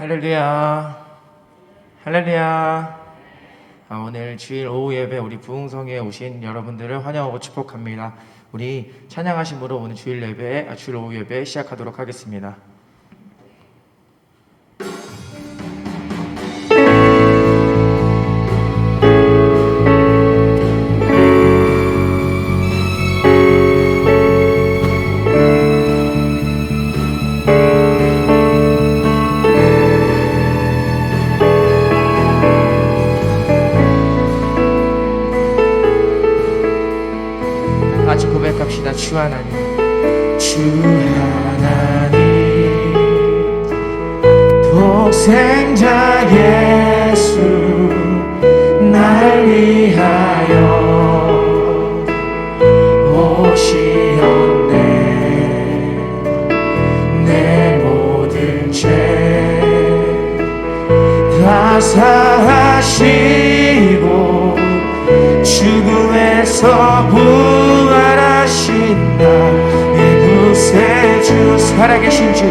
할렐루야, 할렐루야. 오늘 주일 오후 예배 우리 부흥성에 오신 여러분들을 환영하고 축복합니다. 우리 찬양하심으로 오늘 주일 오후 예배 시작하도록 하겠습니다. 같이 고백합시다. 주 하나님, 주 하나님, 독생자 예수 날 위하여 오시었네. 내 모든 죄 다 사하시고 죽음에서 부활하신다. 내 구세주, 살아계신 주,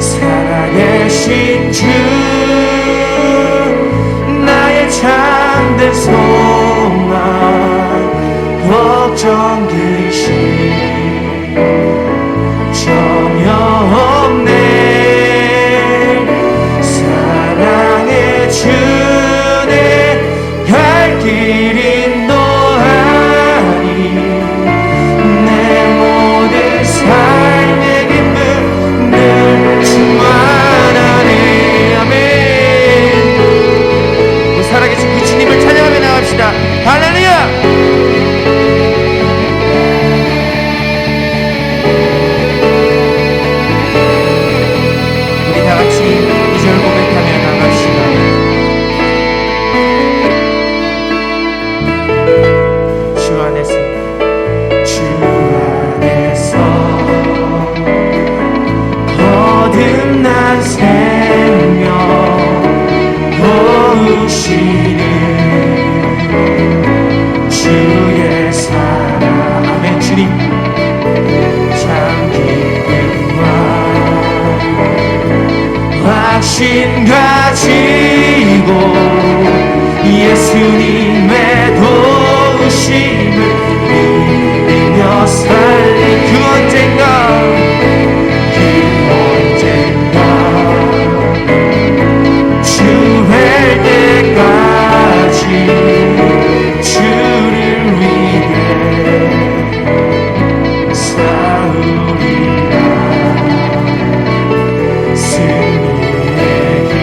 살아계신 주, 나의 참된 소망, 걱정 되신 전혀 없네. 사랑의 주내 갈 길이 할렐루야! 우리 다같이 2절 고백하며 나갑시다. 주 안에서 거듭난 생명 도우시는 주의 사랑, 아멘. 주님 참 기쁨과 확신 가지고 예수님의 도우심을 믿으며 살리. 그 언젠가 주뵐 때까지 주를 위해 싸우리라. 승리의 길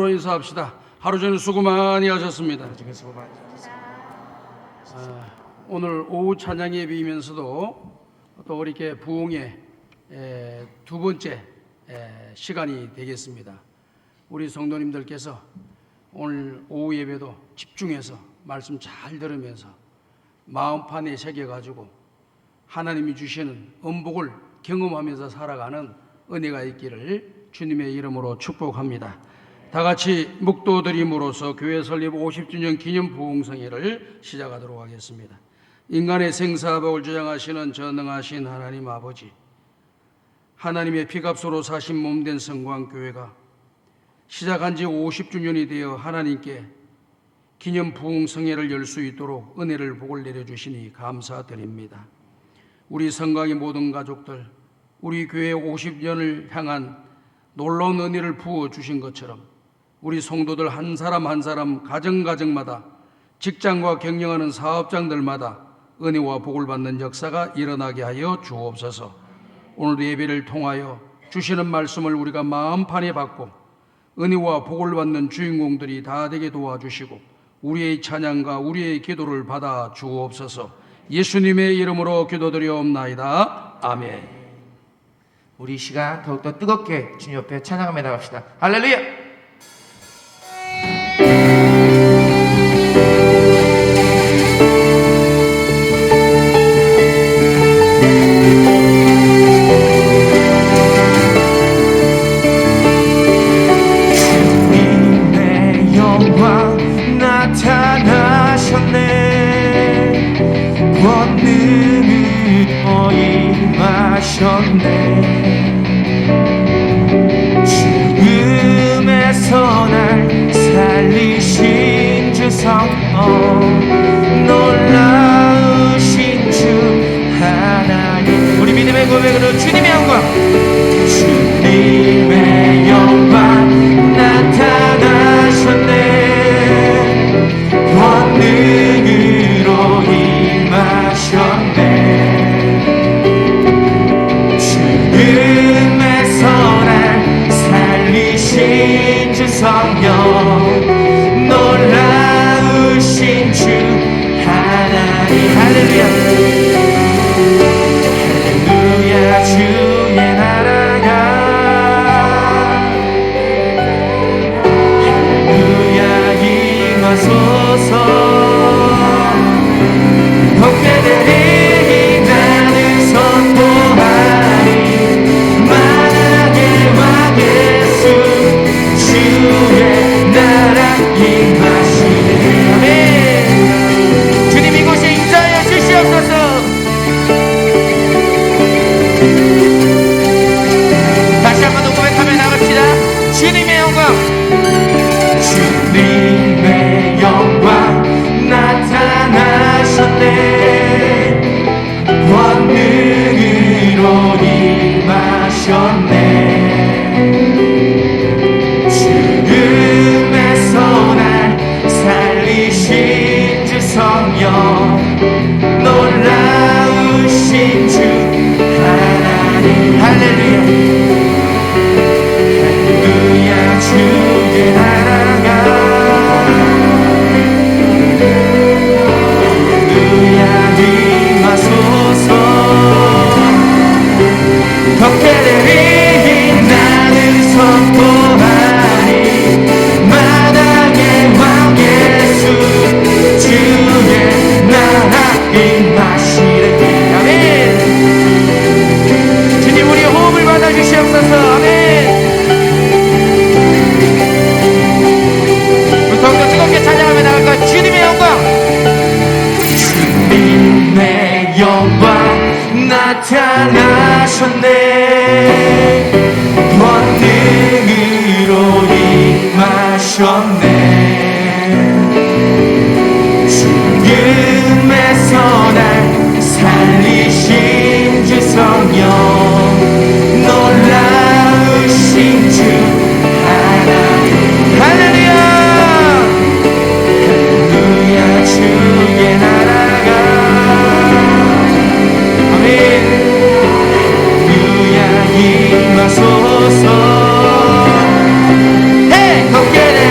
서로 인사합시다. 하루 종일 수고 많이 하셨습니다. 오늘 오후 찬양 예배이면서도 또 우리 부흥의 두 번째 시간이 되겠습니다. 우리 성도님들께서 오늘 오후 예배도 집중해서 말씀 잘 들으면서 마음판에 새겨가지고 하나님이 주시는恩복을 경험하면서 살아가는 은혜가 있기를 주님의 이름으로 축복합니다. 다 같이 묵도드림으로써 교회 설립 50주년 기념 부흥성회를 시작하도록 하겠습니다. 인간의 생사복을 주장하시는 전능하신 하나님 아버지, 하나님의 피값으로 사신 몸된 성광교회가 시작한 지 50주년이 되어 하나님께 기념 부흥성회를 열 수 있도록 은혜를 복을 내려주시니 감사드립니다. 우리 성광의 모든 가족들, 우리 교회 50년을 향한 놀라운 은혜를 부어주신 것처럼 우리 성도들 한 사람 한 사람 가정마다 직장과 경영하는 사업장들마다 은혜와 복을 받는 역사가 일어나게 하여 주옵소서. 오늘 예배를 통하여 주시는 말씀을 우리가 마음판에 받고 은혜와 복을 받는 주인공들이 다 되게 도와주시고 우리의 찬양과 우리의 기도를 받아 주옵소서. 예수님의 이름으로 기도드리옵나이다. 아멘. 우리 시간 더욱더 뜨겁게 주님 옆에 찬양하며 나갑시다. 할렐루야. 주님의 영광 나타나셨네. 권능으로 임하셨네. 죽음에서 날 살리신 주 성령, 놀라우신 주 하나님. 우리 믿음의 고백으로 주님의 영광, 주님의 영광 나타나셨네. 권능으로 임하셨네. 죽음에서 날 살리신 주 성령, 놀라우신 주 하나님. 할렐루야. 할렐루야. 주의 나라가, 할렐루야, 임하소서. 덮게 되리 나는 선포하리. 만왕의 왕 예수, 주의 나라 임하시네. 아멘. 주님 이곳에 임자하여 주시옵소서. 다시 한번 고백하며 나갑시다. 주님의 영광, 주님의 영광 나타나셨네. 권능으로 임하셨네. 죽음에서 날 살리신 주 성령, 놀라우신 주 하나님. 할렐루야. 할렐루야. 주의 나라가, 할렐루야, 임하소서. 덮게 되리 나는 선포하리. 만왕의 왕 예수, 주의 나라 임하시네. 아멘. 주님 우리의 호흡을 받아주시옵소서. 아멘. 우리 더욱더 뜨겁게 찬양하며 나갈까. 주님의 영광, 주님의 영광 나타나셨네. 권능으로 임하셨네. 죽음에서 날 살리신 주 성령, 놀라우신 주 하나님. 할렐루야. 할렐루야. 주의 나라가, 아멘. 할렐루야, 임하소서. 덮게 되리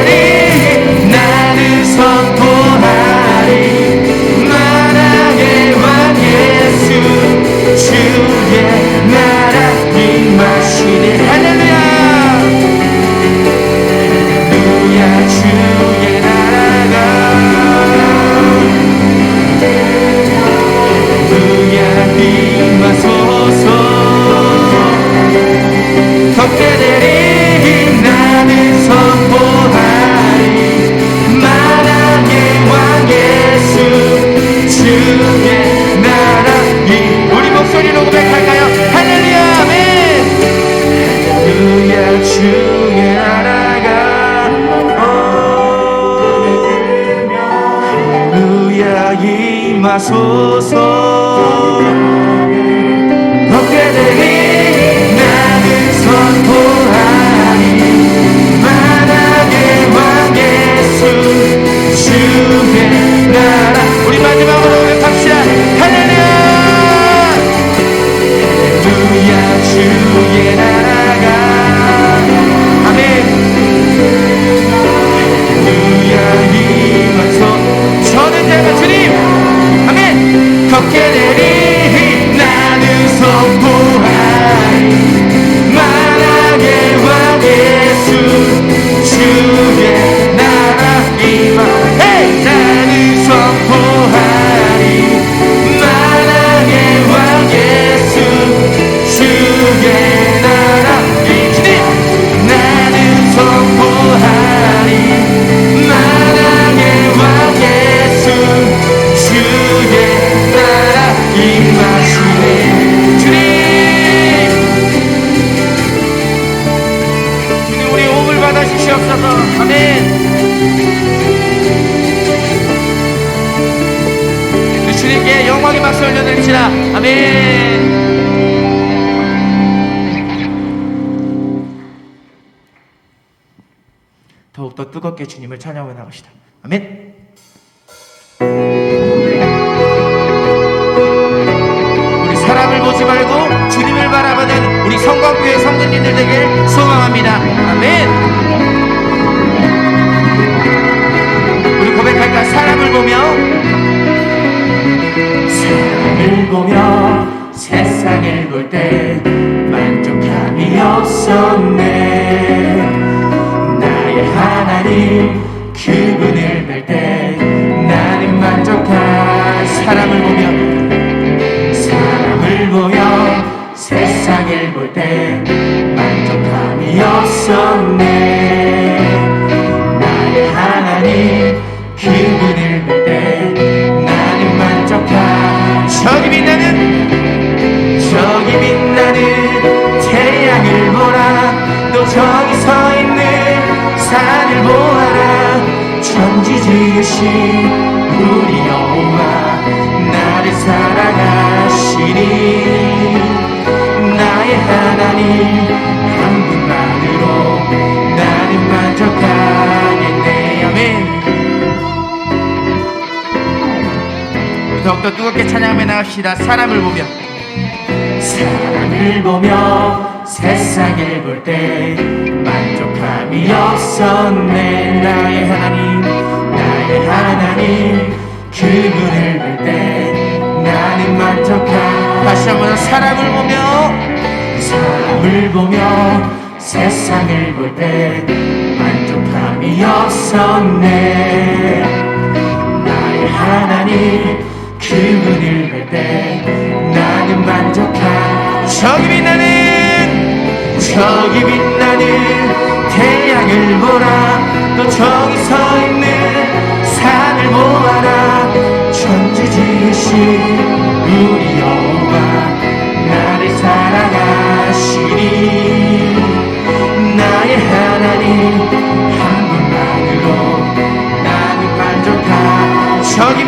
임하소서. 걷게 되리 나는 선포하리 만왕의 왕 예수 주의 나라. 우리 마지막으로 고백합시다. 할렐루야 할렐루야 주의 나라가 아멘 할렐루야 임하소. 저는 제가 주님 아멘 걷게 되리 나는 선포하리 만왕의 왕 예수 주의 나라 임하. 나는 선포하리 만왕의 왕 예수 주의 나라 주님 나는 선포하리 만왕의 왕 예수 주의 나라 임하시네. 주님 우리 호흡을 받아 주시옵소서. 아멘. 주님께 영광의 박수 올려드립시다. 아멘. 더욱더 뜨겁게 주님을 찬양하며 나갑시다. 아멘. 우리 사람을 보지 말고 주님을 바라보는 우리 성광교회 성도님들 되길 소망합니다. 아멘. 우리 고백할까? 사람을 보며 세상을 볼 때 만족함이 없었네. 나의 하나님 그분을 뵐 때 나는 만족한. 사람을 보며 세상을 볼 때 만족함이 없었네. 나의 하나님 그분을 볼 때 나는 만족한. 저기 빛나는 태양을 보라. 또 저기 서 있는 산을 보아라. 천지 지으신 우리 여호와 나를 사랑하시니 나의 하나님 한 분만으로 나는 만족하겠네. 아멘. 더욱더 뜨겁게 찬양하며 나갑시다. 사람을 보며 세상을 볼 때 만족함이 없었네. 나의 하나님 그분을 볼 때 나는 만족한. 다시 한번 사람을 보며 세상을 볼 때 만족함이 없었네. 나의 하나님 그분을 볼 때 나는 만족한. 저기 빛나는 태양을 보라. 또 저기 서 있는 산을 보아라. 천지 지으신 우리 여호와 나를 사랑하시니 나의 하나님 한 분만으로 나는 만족한. 저기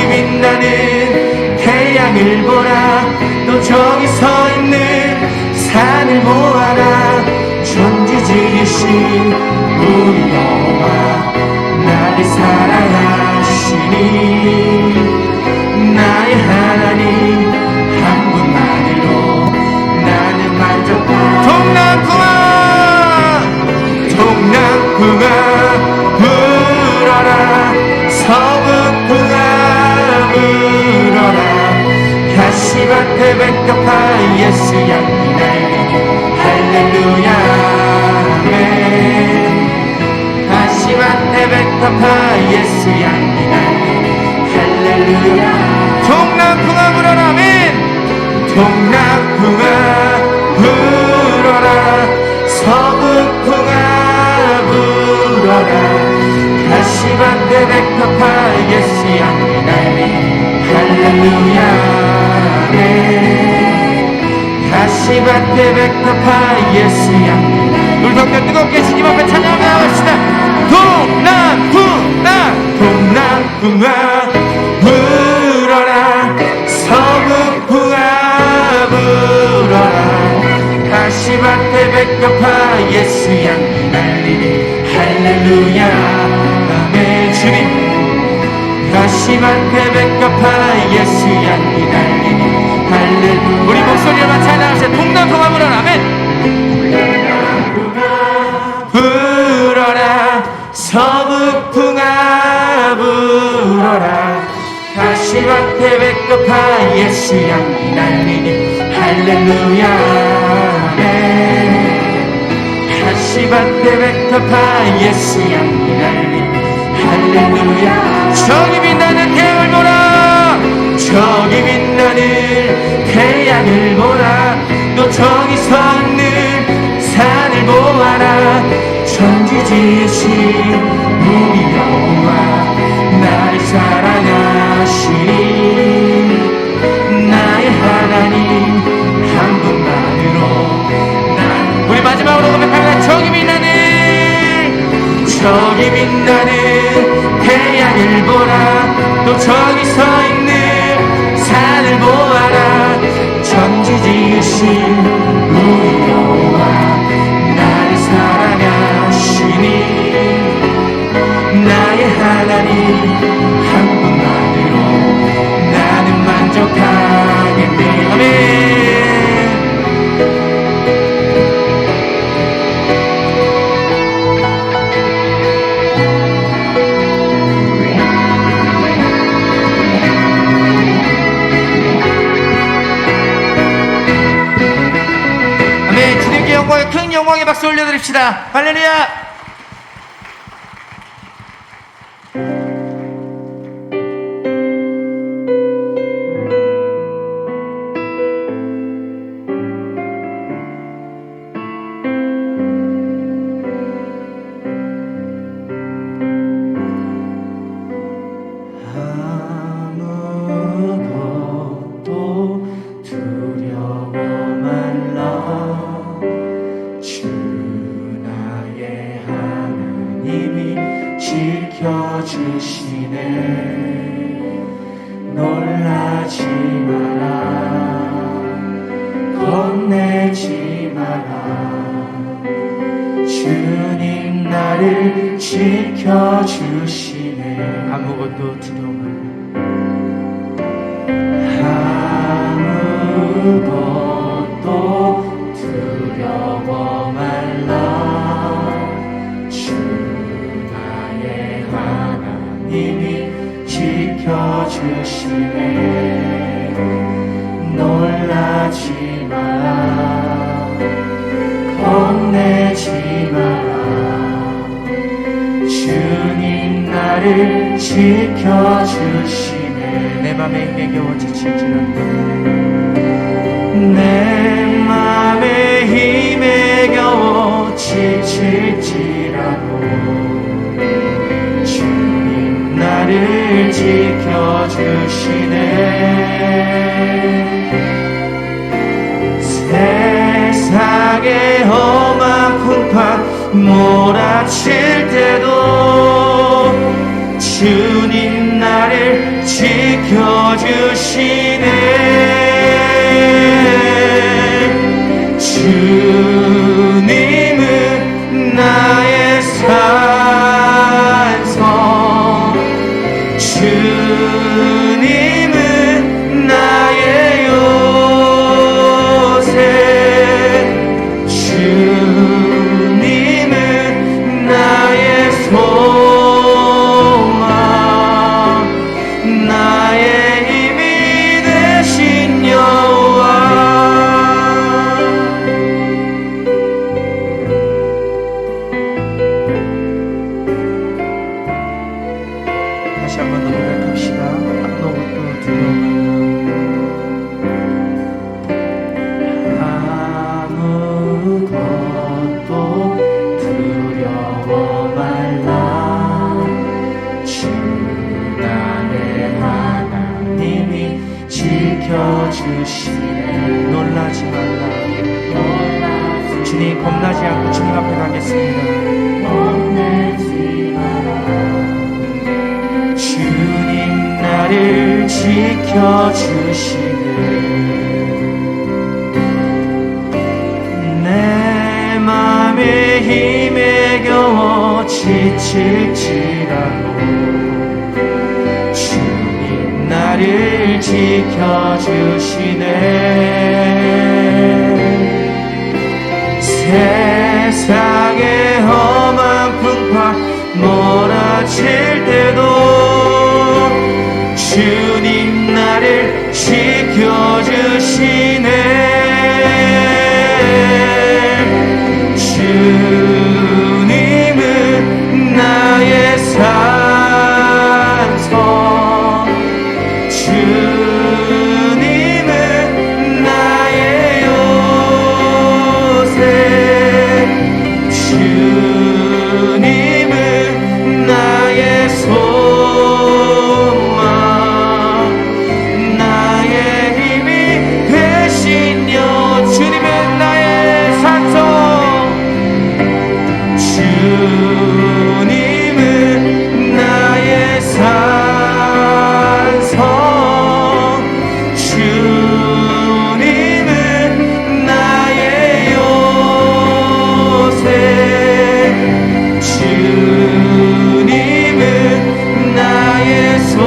빛나는 태양을 보라. 또 저기 서 있는 산을 보아라. 천지 지으신 우리 여호와 나를 사랑하시니 나의 하나님 한 분만으로 나는 만족한. 동남풍아 불어라. 서북풍아 불어라. 가시밭에 백합화 예수 양이 날리니 할렐루야 아멘. 가시밭에 백합화 예수 양이 날리니 할렐루야. 동남풍아 불어라. 아멘. 동남풍아 불어라. 서북풍아 불어라. 가시밭에 백합화 예수 양이 날리니 할렐루야 아멘. 가시밭에 백합화 예수 양이. 우리 더 뜨겁게 주님 앞에 찬양하며 나갑시다. 동남풍아 서북풍아 불어라 서북풍아 불어라 가시밭에 백합화 예수 향기 날리니 할렐루야 아멘. 주님 가시밭에 백합화 예수 향기 날리니 할렐루야. 우리 목소리로만 찬양하세요. 동남풍아 불어라 아멘. 불어라 서북풍아 불어라 가시밭에 백합화 예수 향기 날리니 할렐루야 아멘. 가시밭에 백합화 예수 향기 날리니 할렐루야. 저기 빛나는 태양을 보라 저기 빛나는 태양을 보라 또 저기 서 있는 산을 보아라 천지 지으신 우리 여호와 나를 사랑하시니 나의 하나님 한 분만으로 난. 우리 마지막으로 고백합니다. 저기 빛나는 태양을 보라 또 저기 서 있는 산을 보아라 천지 지으신 우리 여호와 나를 사랑하시니 나의 하나님 한 분만으로 나는 만족하겠네 아멘. 주님께 영광에 큰 영광의 박수 올려드립시다. 할렐루야. 놀라지 마라 겁내지 마라 주님 나를 지켜주시네. 아무것도 두려워 아무것도 두려워 말라 주 나의 하나님이 지켜주시네. 놀라지 마라 겁내지 마라 주님 나를 지켜주시네. 내 맘에 힘에 겨워 지칠지라도 내 맘에 힘에 겨워 지칠지라도 주님 나를 지켜주시네. 세상의 험한 풍파 몰아칠 때도 주님 나를 지켜주시네. 주님은 나의 산성 주님은 나의 요새 주님은 나의 소망 나의 힘이 되신 여호와. 다시 한 번 더 고백합시다. 아무것도 두려워 아무것도 두려워 말라 주 나의 하나님이 지켜주시네. 놀라지 말라 주님 겁나지 않고 주님 앞에 가겠습니다. 겁내지 마라 주 지켜주시네. 내 맘의 힘에 겨워 지칠지라도 주님 나를 지켜주시네. 세상의 험한 풍파 몰아칠 때도 주님 나를 지켜주시네. 주님은 나의 산성, 주님은 나의 요새, 주님은 나의 소망, 나의 힘이 되시며 주님은 나의 산성, 주님은 나의 산성, 주님은 나의 요새, 주님은 나의 소망,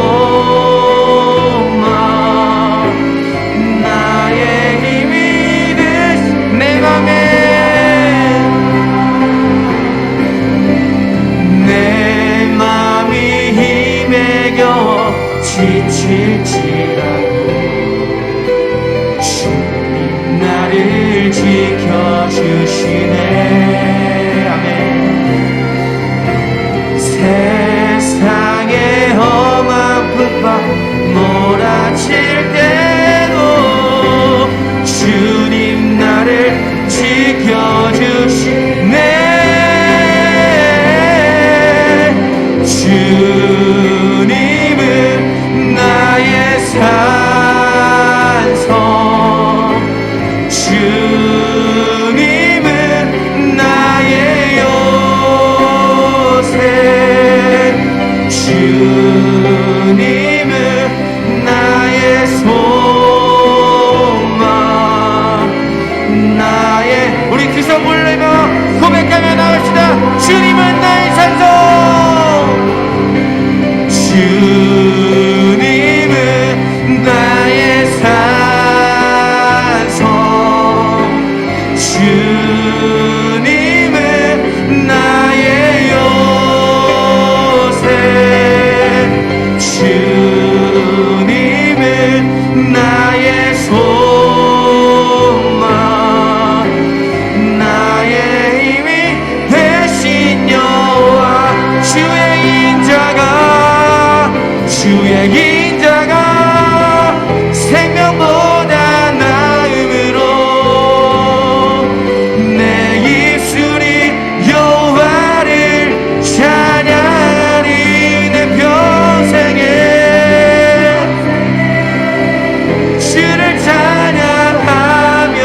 나의 힘이 되시 내 맘에 내 맘이 힘에 겨워 지칠지라도 주님 나를 지켜주시네. 아멘. 세상의 험한 풍파 몰아칠 때도 주님 나를 지켜주시네. 주님은 나의 산성, 주님은 나의 요새, 주님은 나의 소망, 나의 우리 두 손 올리며 고백하며 나갑시다. 주님은 나의 산성, 주님은 나의 산성, 주님은 나의 요새, 주님은 나의 소망, 나의 힘이 되신 여호와, 주의 인자가 생명보다 나음으로 내 입술이 여호와를 찬양하리. 내 평생에 주를 찬양하며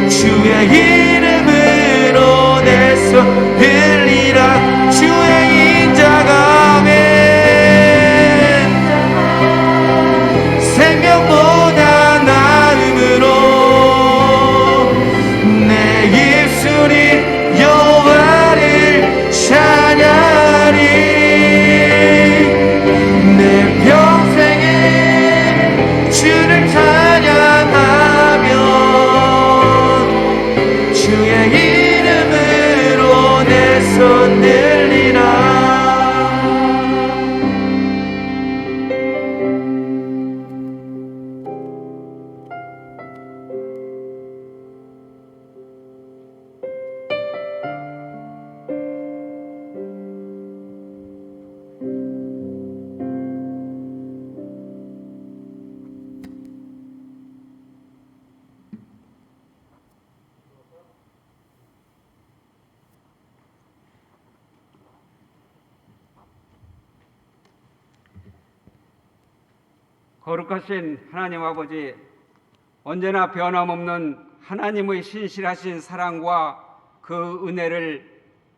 주의 이름으로 내 손 들리라. 주의 인자가 생명보다 나음으로 내 입술이 여호와를 찬양하리. 내 평생에 주를 찬양하며 주의 이름으로 내 손 들리라. 거룩하신 하나님 아버지, 언제나 변함없는 하나님의 신실하신 사랑과 그 은혜를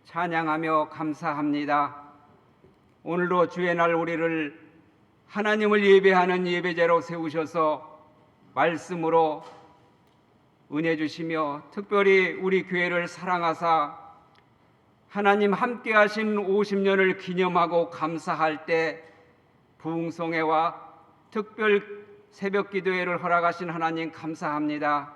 찬양하며 감사합니다. 오늘도 주의 날 우리를 하나님을 예배하는 예배자로 세우셔서 말씀으로 은혜 주시며 특별히 우리 교회를 사랑하사 하나님 함께 하신 50년을 기념하고 감사할 때 부흥성회와 특별 새벽 기도회를 허락하신 하나님 감사합니다.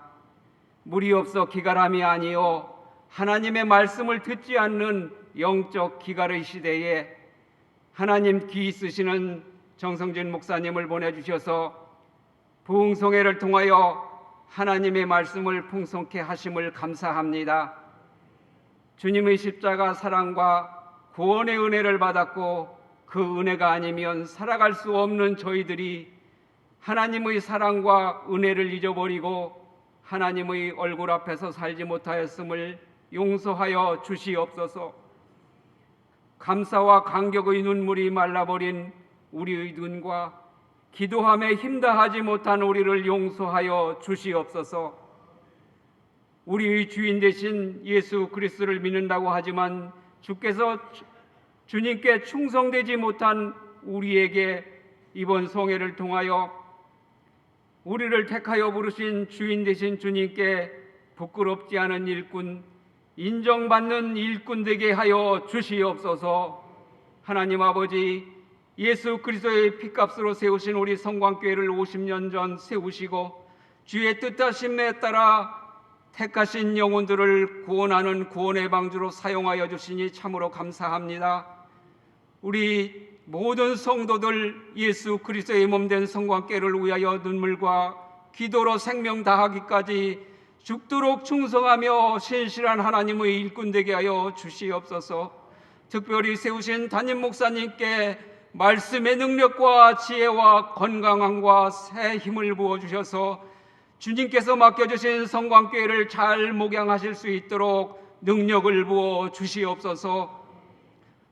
무리 없어 기갈함이 아니요 하나님의 말씀을 듣지 않는 영적 기갈의 시대에 하나님 귀 쓰시는 정성진 목사님을 보내주셔서 부흥성회를 통하여 하나님의 말씀을 풍성케 하심을 감사합니다. 주님의 십자가 사랑과 구원의 은혜를 받았고 그 은혜가 아니면 살아갈 수 없는 저희들이 하나님의 사랑과 은혜를 잊어버리고 하나님의 얼굴 앞에서 살지 못하였음을 용서하여 주시옵소서. 감사와 감격의 눈물이 말라버린 우리의 눈과 기도함에 힘다하지 못한 우리를 용서하여 주시옵소서. 우리의 주인 되신 예수 그리스도를 믿는다고 하지만 주께서 주님께 충성되지 못한 우리에게 이번 성회를 통하여 우리를 택하여 부르신 주인 되신 주님께 부끄럽지 않은 일꾼, 인정받는 일꾼 되게 하여 주시옵소서. 하나님 아버지, 예수 그리스도의 피값으로 세우신 우리 성광교회를 50년 전 세우시고 주의 뜻하심에 따라 택하신 영혼들을 구원하는 구원의 방주로 사용하여 주시니 참으로 감사합니다. 우리 모든 성도들 예수 그리스도의 몸된 성광교회를 위하여 눈물과 기도로 생명 다하기까지 죽도록 충성하며 신실한 하나님의 일꾼 되게 하여 주시옵소서. 특별히 세우신 담임 목사님께 말씀의 능력과 지혜와 건강함과 새 힘을 부어주셔서 주님께서 맡겨주신 성광교회를 잘 목양하실 수 있도록 능력을 부어 주시옵소서.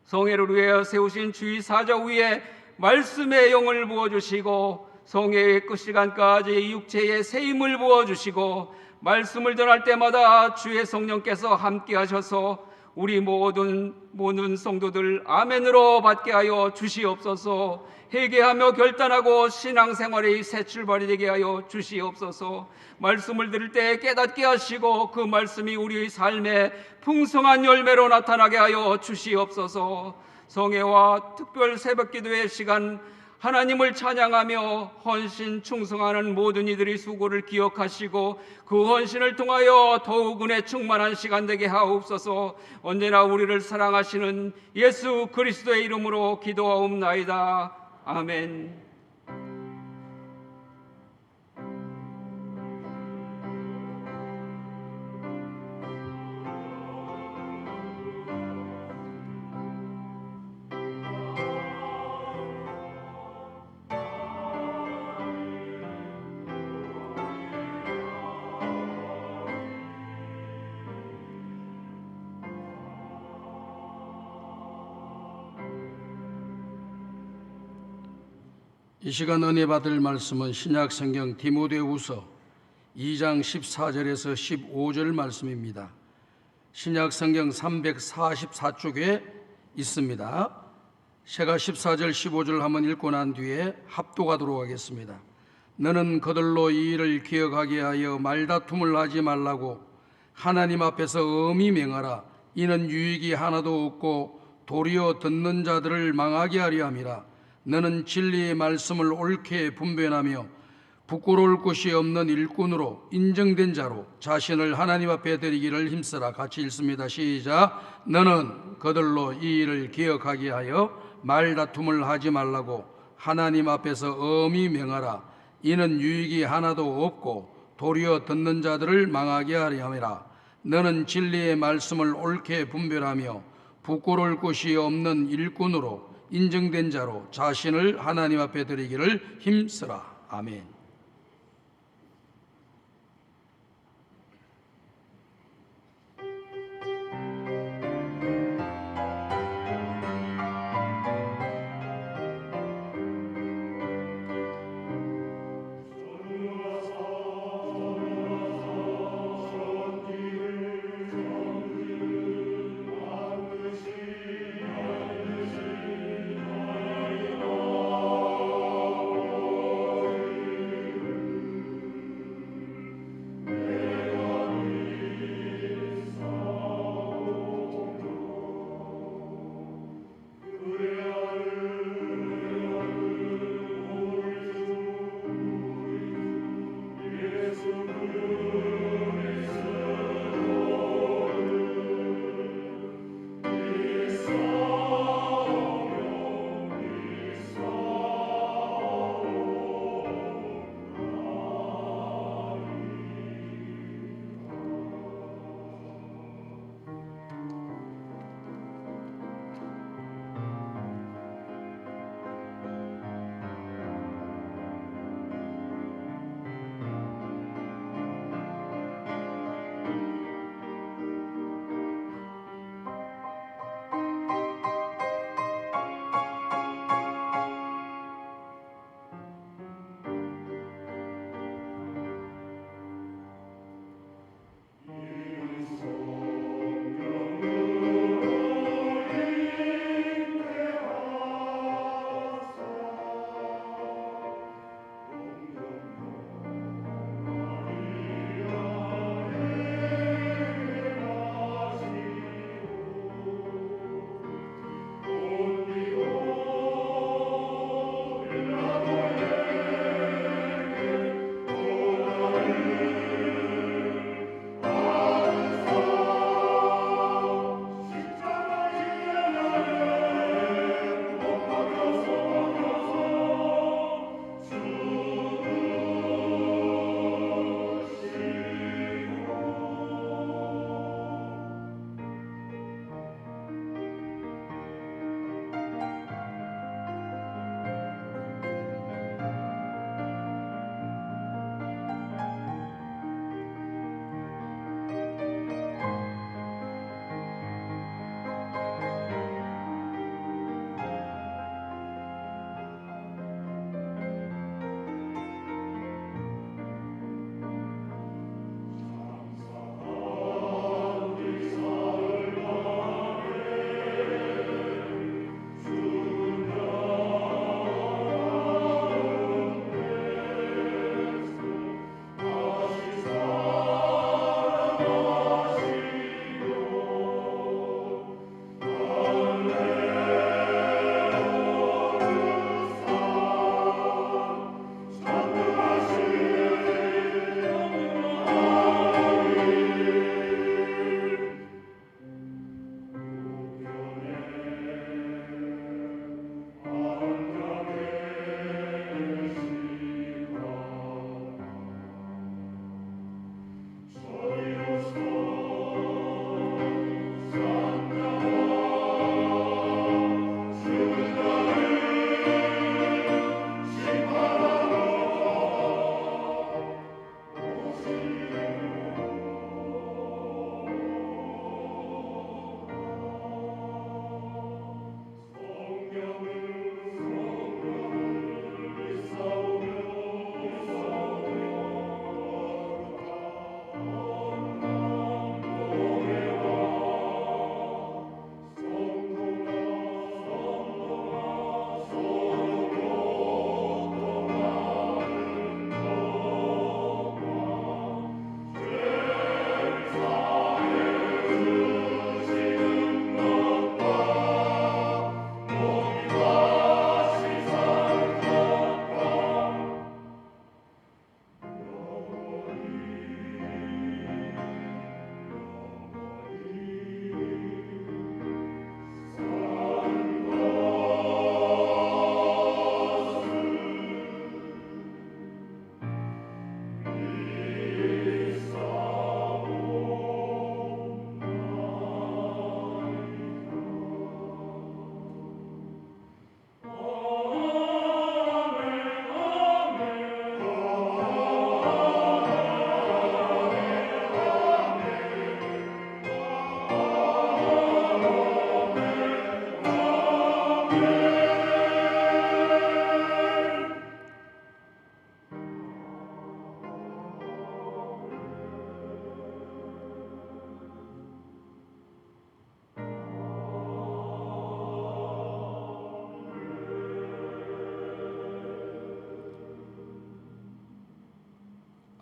성회를 위하여 세우신 주의사자 위에 말씀의 영을 부어주시고 성회의 끝시간까지 육체의 새 힘을 부어주시고 말씀을 전할 때마다 주의 성령께서 함께 하셔서 우리 모든 성도들 아멘으로 받게 하여 주시옵소서. 회개하며 결단하고 신앙생활의 새 출발이 되게 하여 주시옵소서. 말씀을 들을 때 깨닫게 하시고 그 말씀이 우리의 삶에 풍성한 열매로 나타나게 하여 주시옵소서. 성회와 특별 새벽기도의 시간 하나님을 찬양하며 헌신 충성하는 모든 이들의 수고를 기억하시고 그 헌신을 통하여 더욱 은혜 충만한 시간 되게 하옵소서. 언제나 우리를 사랑하시는 예수 그리스도의 이름으로 기도하옵나이다. 아멘. 이 시간 은혜 받을 말씀은 신약 성경 디모데후서 2장 14절에서 15절 말씀입니다. 신약 성경 344쪽에 있습니다. 제가 14절 15절 한번 읽고 난 뒤에 합독하도록 하겠습니다. 너는 그들로 이 일을 기억하게 하여 말다툼을 하지 말라고 하나님 앞에서 엄히 명하라. 이는 유익이 하나도 없고 도리어 듣는 자들을 망하게 하려 함이라. 너는 진리의 말씀을 옳게 분별하며 부끄러울 것이 없는 일꾼으로 인정된 자로 자신을 하나님 앞에 드리기를 힘쓰라. 같이 읽습니다. 시작. 너는 그들로 이 일을 기억하게 하여 말다툼을 하지 말라고 하나님 앞에서 엄히 명하라. 이는 유익이 하나도 없고 도리어 듣는 자들을 망하게 하려 함이라. 너는 진리의 말씀을 옳게 분별하며 부끄러울 것이 없는 일꾼으로 인정된 자로 자신을 하나님 앞에 드리기를 힘쓰라. 아멘.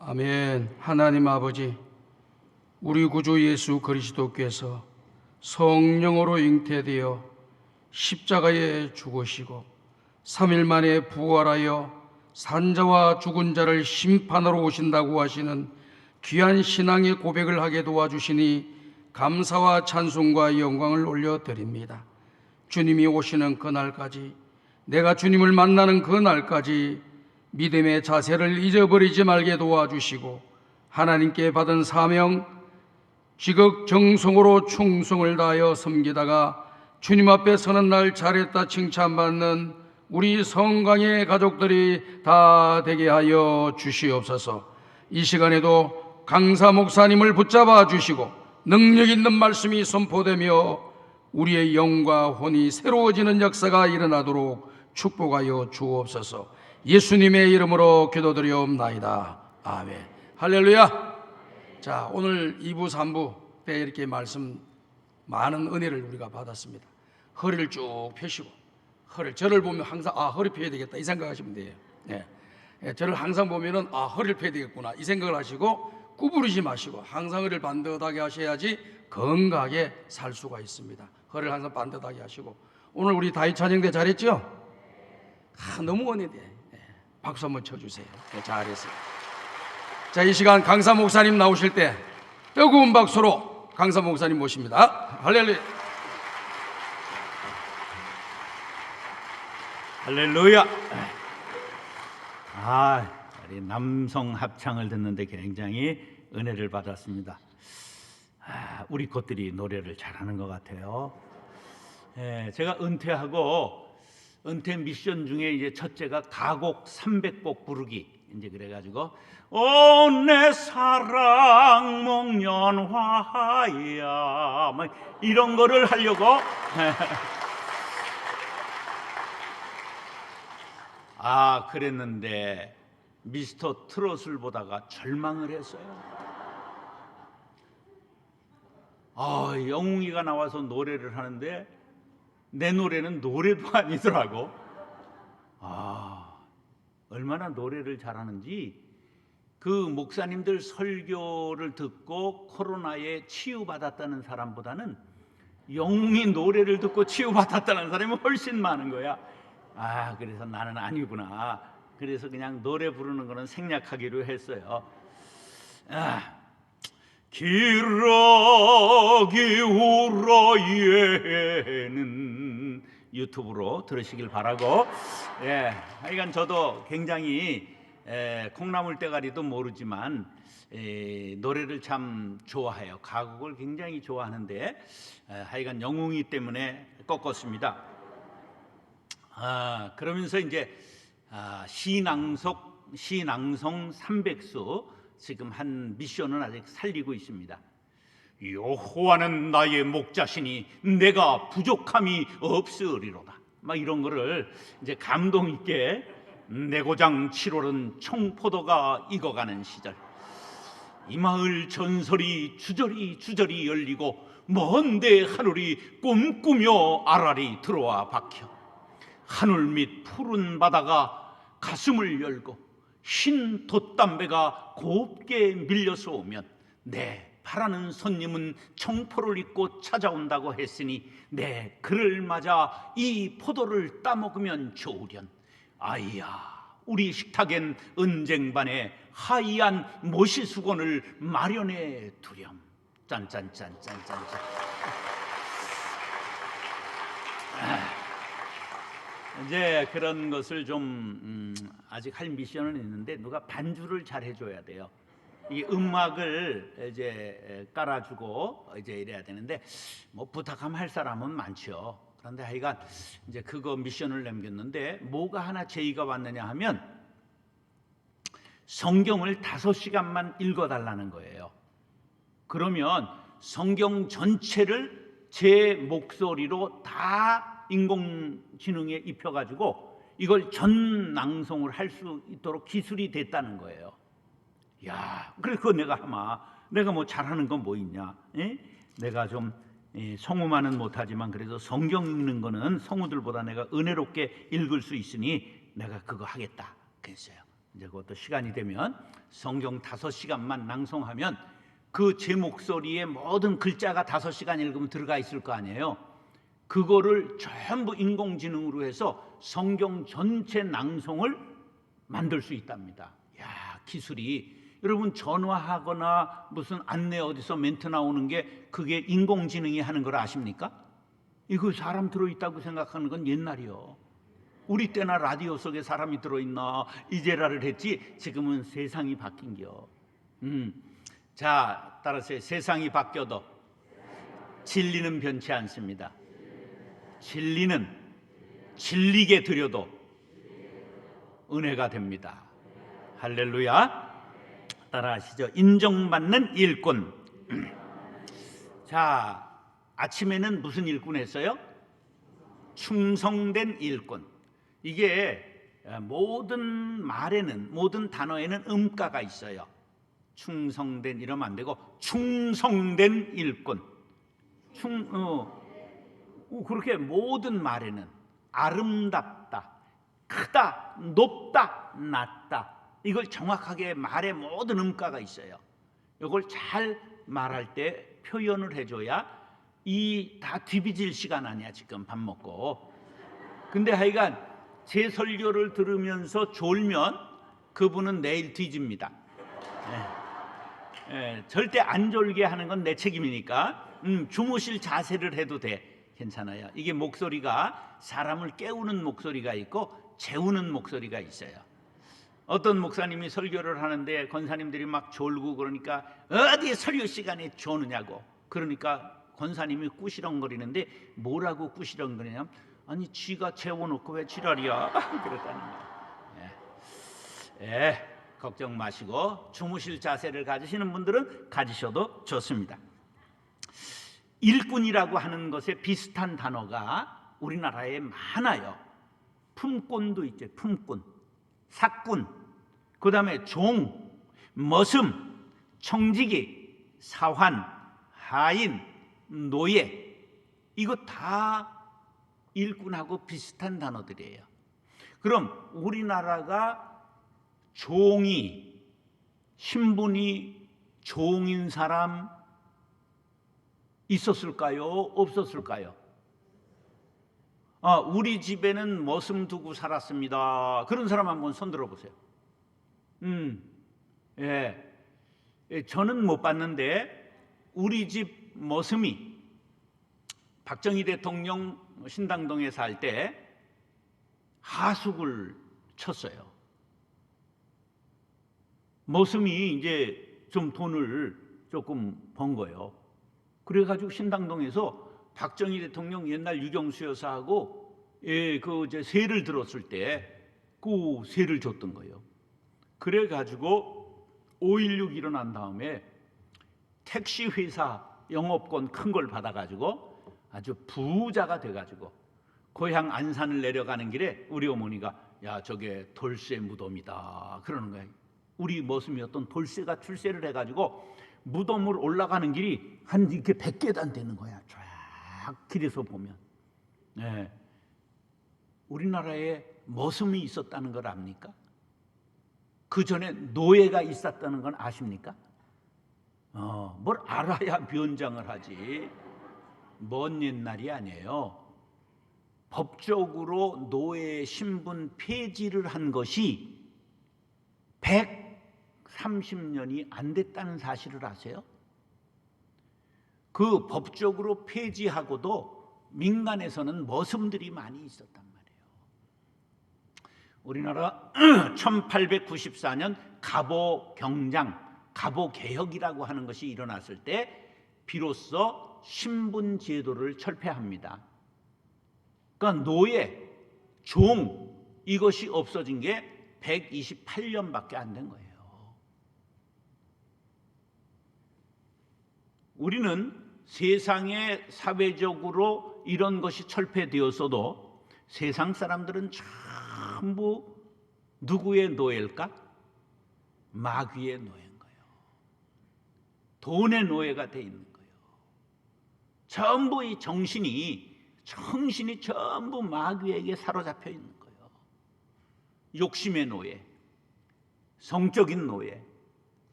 아멘. 하나님 아버지, 우리 구주 예수 그리스도께서 성령으로 잉태되어 십자가에 죽으시고 3일 만에 부활하여 산자와 죽은 자를 심판하러 오신다고 하시는 귀한 신앙의 고백을 하게 도와주시니 감사와 찬송과 영광을 올려드립니다. 주님이 오시는 그날까지, 내가 주님을 만나는 그날까지 믿음의 자세를 잊어버리지 말게 도와주시고 하나님께 받은 사명 지극정성으로 충성을 다하여 섬기다가 주님 앞에 서는 날 잘했다 칭찬받는 우리 성강의 가족들이 다 되게 하여 주시옵소서. 이 시간에도 강사 목사님을 붙잡아 주시고 능력 있는 말씀이 선포되며 우리의 영과 혼이 새로워지는 역사가 일어나도록 축복하여 주옵소서. 예수님의 이름으로 기도드리옵나이다. 아멘. 할렐루야. 자, 오늘 2부 3부 때 이렇게 말씀 많은 은혜를 우리가 받았습니다. 허리를 쭉 펴시고 저를 보면 항상 허리 펴야 되겠다 이 생각하시면 돼요. 저를 항상 보면은 허리를 펴야 되겠구나 이 생각을 하시고 구부리지 마시고 항상 허리를 반듯하게 하셔야지 건강하게 살 수가 있습니다. 허리를 항상 반듯하게 하시고 오늘 우리 다윗 찬양대 잘했죠? 너무 은혜돼. 박수 한번 쳐주세요. 잘했어요. 자, 이 시간 강사 목사님 나오실 때 뜨거운 박수로 강사 목사님 모십니다. 할렐루야. 할렐루야. 우리 남성 합창을 듣는데 굉장히 은혜를 받았습니다. 우리 것들이 노래를 잘하는 것 같아요. 제가 은퇴하고 은퇴 미션 중에 이제 첫째가 가곡 300곡 부르기 이제 그래가지고 내 사랑 목련화야 막 이런 거를 하려고 그랬는데 미스터 트롯을 보다가 절망을 했어요. 영웅이가 나와서 노래를 하는데 내 노래는 노래도 아니더라고. 얼마나 노래를 잘하는지 그 목사님들 설교를 듣고 코로나에 치유받았다는 사람보다는 영웅이 노래를 듣고 치유받았다는 사람이 훨씬 많은 거야. 그래서 나는 아니구나. 그래서 그냥 노래 부르는 거는 생략하기로 했어요. 기러기 울어예는 유튜브로 들으시길 바라고. 하여간 저도 굉장히 콩나물 대가리도 모르지만 노래를 참 좋아해요. 가곡을 굉장히 좋아하는데 하여간 영웅이 때문에 꺾었습니다. 그러면서 이제 시낭송 300수 지금 한 미션은 아직 살리고 있습니다. 여호와는 나의 목자시니 내가 부족함이 없으리로다. 막 이런 거를 이제 감동 있게 내고장 7월은 청포도가 익어가는 시절 이 마을 전설이 주저리 열리고 먼데 하늘이 꿈꾸며 아라리 들어와 박혀 하늘 밑 푸른 바다가 가슴을 열고 흰 돛담배가 곱게 밀려서 오면 바라는 손님은 청포를 입고 찾아온다고 했으니 그를 맞아 이 포도를 따먹으면 좋으련. 우리 식탁엔 은쟁반에 하얀 모시수건을 마련해 두렴. 짠짠짠짠짠짠. 이제 그런 것을 좀 아직 할 미션은 있는데 누가 반주를 잘 해줘야 돼요. 이 음악을 이제 깔아주고 이제 이래야 되는데 뭐 부탁하면 할 사람은 많죠. 그런데 하여간 이제 그거 미션을 남겼는데 뭐가 하나 제의가 왔느냐 하면 성경을 5시간만 읽어달라는 거예요. 그러면 성경 전체를 제 목소리로 다 인공지능에 입혀가지고 이걸 전 낭송을 할 수 있도록 기술이 됐다는 거예요. 그래 그거 내가 뭐 잘하는 건 뭐 있냐? 내가 좀 성우만은 못하지만 그래도 성경 읽는 거는 성우들보다 내가 은혜롭게 읽을 수 있으니 내가 그거 하겠다 그랬어요. 이제 그것도 시간이 되면 성경 5시간만 낭송하면 그 제 목소리에 모든 글자가 5시간 읽으면 들어가 있을 거 아니에요. 그거를 전부 인공지능으로 해서 성경 전체 낭송을 만들 수 있답니다. 야, 기술이. 여러분 전화하거나 무슨 안내 어디서 멘트 나오는 게 그게 인공지능이 하는 걸 아십니까? 이거 사람 들어있다고 생각하는 건 옛날이요. 우리 때나 라디오 속에 사람이 들어있나 이제라를 했지 지금은 세상이 바뀐겨. 자, 따라서 세상이 바뀌어도 진리는 변치 않습니다. 진리는 진리게 드려도 은혜가 됩니다. 할렐루야. 따라하시죠. 인정받는 일꾼. 자, 아침에는 무슨 일꾼 했어요? 충성된 일꾼. 이게 모든 말에는, 모든 단어에는 음가가 있어요. 충성된 이러면 안 되고 충성된 일꾼. 그렇게 모든 말에는 아름답다, 크다, 높다, 낮다, 이걸 정확하게 말에 모든 음가가 있어요. 이걸 잘 말할 때 표현을 해줘야 이 다 뒤비질 시간 아니야 지금 밥 먹고. 근데 하여간 제 설교를 들으면서 졸면 그분은 내일 뒤집니다. 절대 안 졸게 하는 건 내 책임이니까 주무실 자세를 해도 돼. 괜찮아요. 이게 목소리가 사람을 깨우는 목소리가 있고 재우는 목소리가 있어요. 어떤 목사님이 설교를 하는데 권사님들이 막 졸고 그러니까 어디 설교 시간에 조느냐고. 그러니까 권사님이 꾸시렁거리는데 뭐라고 꾸시렁거리냐면 아니 쥐가 재워놓고 왜 지랄이야 그랬다는 거예요. 걱정 마시고 주무실 자세를 가지시는 분들은 가지셔도 좋습니다. 일꾼이라고 하는 것에 비슷한 단어가 우리나라에 많아요. 품꾼도 있죠. 품꾼, 사꾼, 그 다음에 종, 머슴, 청지기, 사환, 하인, 노예, 이거 다 일꾼하고 비슷한 단어들이에요. 그럼 우리나라가 종이, 신분이 종인 사람 있었을까요? 없었을까요? 우리 집에는 머슴 두고 살았습니다. 그런 사람 한번 손 들어보세요. 저는 못 봤는데 우리 집 머슴이 박정희 대통령 신당동에 살 때 하숙을 쳤어요. 머슴이 이제 좀 돈을 조금 번 거예요. 그래가지고 신당동에서 박정희 대통령 옛날 유경수 여사하고 그 이제 세를 들었을 때 그 세를 줬던 거예요. 그래가지고 5.16 일어난 다음에 택시 회사 영업권 큰 걸 받아가지고 아주 부자가 돼가지고 고향 안산을 내려가는 길에 우리 어머니가 야 저게 돌쇠 무덤이다 그러는 거예요. 우리 머슴이었던 돌쇠가 출세를 해가지고 무덤을 올라가는 길이 한 이렇게 100계단 되는 거야. 쫙 길에서 보면. 우리나라에 머슴이 있었다는 걸 압니까? 그 전에 노예가 있었다는 건 아십니까? 뭘 알아야 변장을 하지. 먼 옛날이 아니에요. 법적으로 노예 신분 폐지를 한 것이 130년이 안 됐다는 사실을 아세요? 그 법적으로 폐지하고도 민간에서는 머슴들이 많이 있었단 말이에요. 우리나라 1894년 갑오경장, 갑오개혁이라고 하는 것이 일어났을 때 비로소 신분제도를 철폐합니다. 그러니까 노예, 종 이것이 없어진 게 128년밖에 안 된 거예요. 우리는 세상에 사회적으로 이런 것이 철폐되었어도 세상 사람들은 전부 누구의 노예일까? 마귀의 노예인 거예요. 돈의 노예가 돼 있는 거예요. 전부 이 정신이 전부 마귀에게 사로잡혀 있는 거예요. 욕심의 노예, 성적인 노예,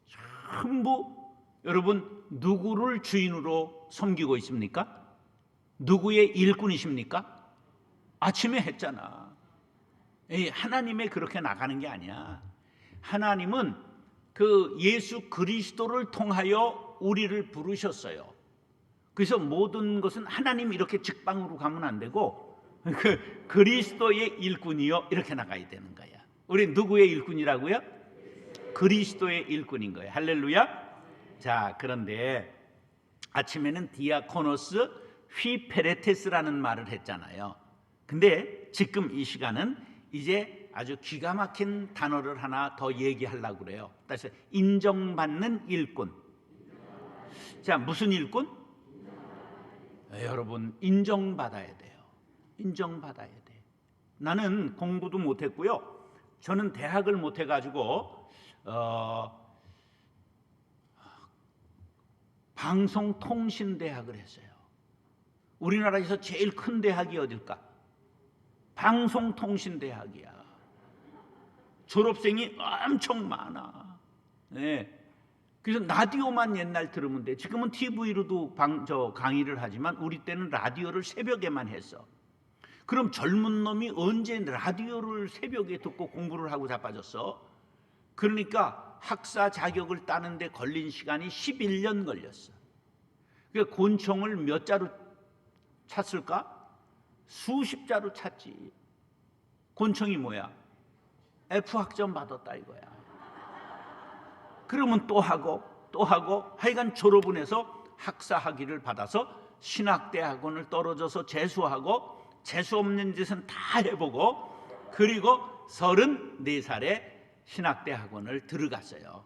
전부 여러분 누구를 주인으로 섬기고 있습니까? 누구의 일꾼이십니까? 아침에 했잖아. 하나님의 그렇게 나가는 게 아니야. 하나님은 그 예수 그리스도를 통하여 우리를 부르셨어요. 그래서 모든 것은 하나님 이렇게 직방으로 가면 안 되고 그 그리스도의 일꾼이요 이렇게 나가야 되는 거야. 우리 누구의 일꾼이라고요? 그리스도의 일꾼인 거예요. 할렐루야. 자, 그런데 아침에는 디아코노스 휘페레테스라는 말을 했잖아요. 근데 지금 이 시간은 이제 아주 기가 막힌 단어를 하나 더 얘기하려고 그래요. 다시 인정받는 일꾼. 자, 무슨 일꾼? 여러분 인정받아야 돼요. 인정받아야 돼. 나는 공부도 못했고요. 저는 대학을 못해가지고 방송통신대학을 했어요. 우리나라에서 제일 큰 대학이 어딜까? 방송통신대학이야. 졸업생이 엄청 많아. 네. 그래서 라디오만 옛날 들으면 돼. 지금은 TV로도 강의를 하지만 우리 때는 라디오를 새벽에만 했어. 그럼 젊은 놈이 언제 라디오를 새벽에 듣고 공부를 하고 자빠졌어? 그러니까 학사 자격을 따는데 걸린 시간이 11년 걸렸어. 그러니까 곤충을 몇 자루 찼을까? 수십 자루 찼지. 곤충이 뭐야? F학점 받았다 이거야. 그러면 또 하고 하여간 졸업은 해서 학사 학위를 받아서 신학대학원을 떨어져서 재수하고 재수 없는 짓은 다 해보고 그리고 34살에 신학대학원을 들어갔어요.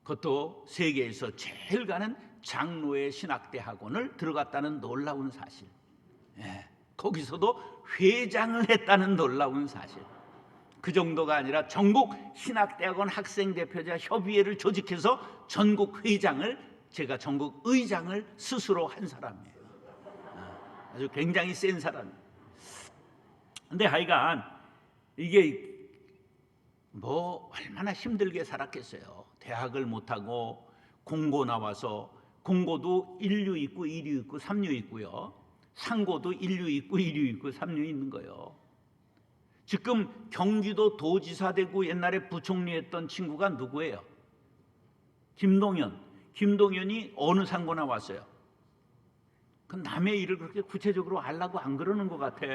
그것도 세계에서 제일 가는 장로의 신학대학원을 들어갔다는 놀라운 사실. 거기서도 회장을 했다는 놀라운 사실. 그 정도가 아니라 전국 신학대학원 학생대표자 협의회를 조직해서 전국 회장을, 제가 전국 의장을 스스로 한 사람이에요. 아주 굉장히 센 사람이에요. 근데 하여간 이게 뭐 얼마나 힘들게 살았겠어요. 대학을 못하고 공고 나와서, 공고도 1류 있고 2류 있고 3류 있고요. 상고도 1류 있고 2류 있고 3류 있는 거예요. 지금 경기도 도지사 되고 옛날에 부총리 했던 친구가 누구예요? 김동연. 김동연이 어느 상고 나왔어요? 그 남의 일을 그렇게 구체적으로 알라고 안 그러는 것 같아.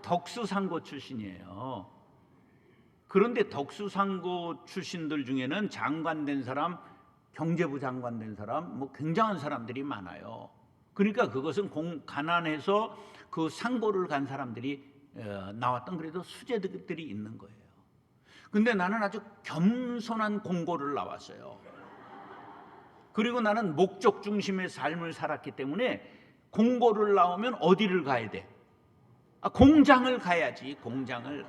덕수상고 출신이에요. 그런데 덕수상고 출신들 중에는 장관 된 사람, 경제부 장관 된 사람, 뭐 굉장한 사람들이 많아요. 그러니까 그것은 가난해서 그 상고를 간 사람들이 나왔던 그래도 수재들이 있는 거예요. 근데 나는 아주 겸손한 공고를 나왔어요. 그리고 나는 목적 중심의 삶을 살았기 때문에 공고를 나오면 어디를 가야 돼? 공장을 가야지. 공장을.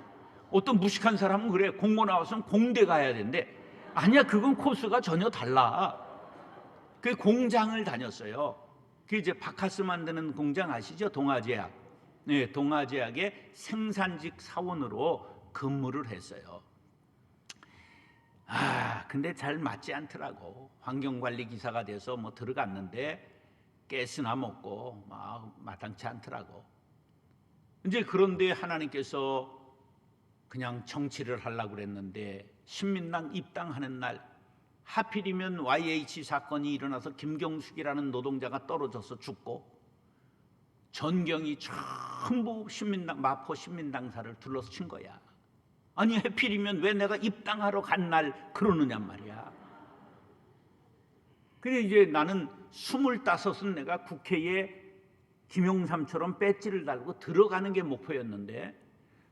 어떤 무식한 사람은 그래. 공고 나와서는 공대 가야 되는데 아니야, 그건 코스가 전혀 달라. 그 공장을 다녔어요. 그 이제 바카스 만드는 공장 아시죠? 동아제약. 네, 동아제약의 생산직 사원으로 근무를 했어요. 근데 잘 맞지 않더라고. 환경관리 기사가 돼서 뭐 들어갔는데 가스나 먹고 막 마땅치 않더라고. 이제 그런데 하나님께서 그냥 정치를 하려고 그랬는데 신민당 입당하는 날 하필이면 YH 사건이 일어나서 김경숙이라는 노동자가 떨어져서 죽고 전경이 전부 신민당, 마포 신민당사를 둘러서 친 거야. 아니 하필이면 왜 내가 입당하러 간 날 그러느냔 말이야. 그래 이제 나는 25은 내가 국회에 김용삼처럼 배지를 달고 들어가는 게 목표였는데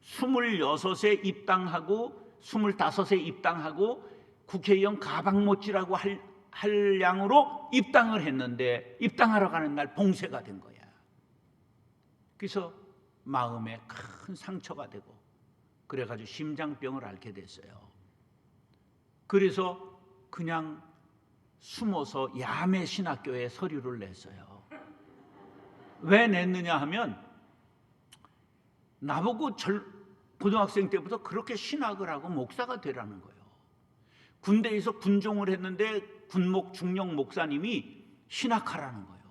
26에 입당하고 25에 입당하고 국회의원 가방 못지라고 할 양으로 입당을 했는데 입당하러 가는 날 봉쇄가 된 거야. 그래서 마음에 큰 상처가 되고 그래가지고 심장병을 앓게 됐어요. 그래서 그냥 숨어서 야매 신학교에 서류를 냈어요. 왜 냈느냐 하면 나보고 고등학생 때부터 그렇게 신학을 하고 목사가 되라는 거예요. 군대에서 군종을 했는데 군목 중령 목사님이 신학하라는 거예요.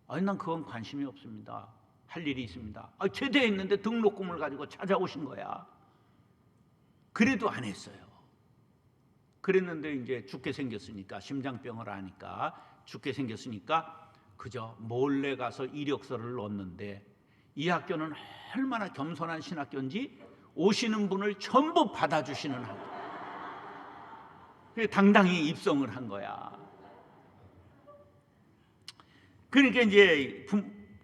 아니 난 그건 관심이 없습니다. 할 일이 있습니다. 제대했는데 등록금을 가지고 찾아오신 거야. 그래도 안 했어요. 그랬는데 이제 죽게 생겼으니까, 심장병을 하니까 죽게 생겼으니까 그저 몰래 가서 이력서를 넣었는데, 이 학교는 얼마나 겸손한 신학교인지 오시는 분을 전부 받아주시는 학교. 그래서 당당히 입성을 한 거야. 그러니까 이제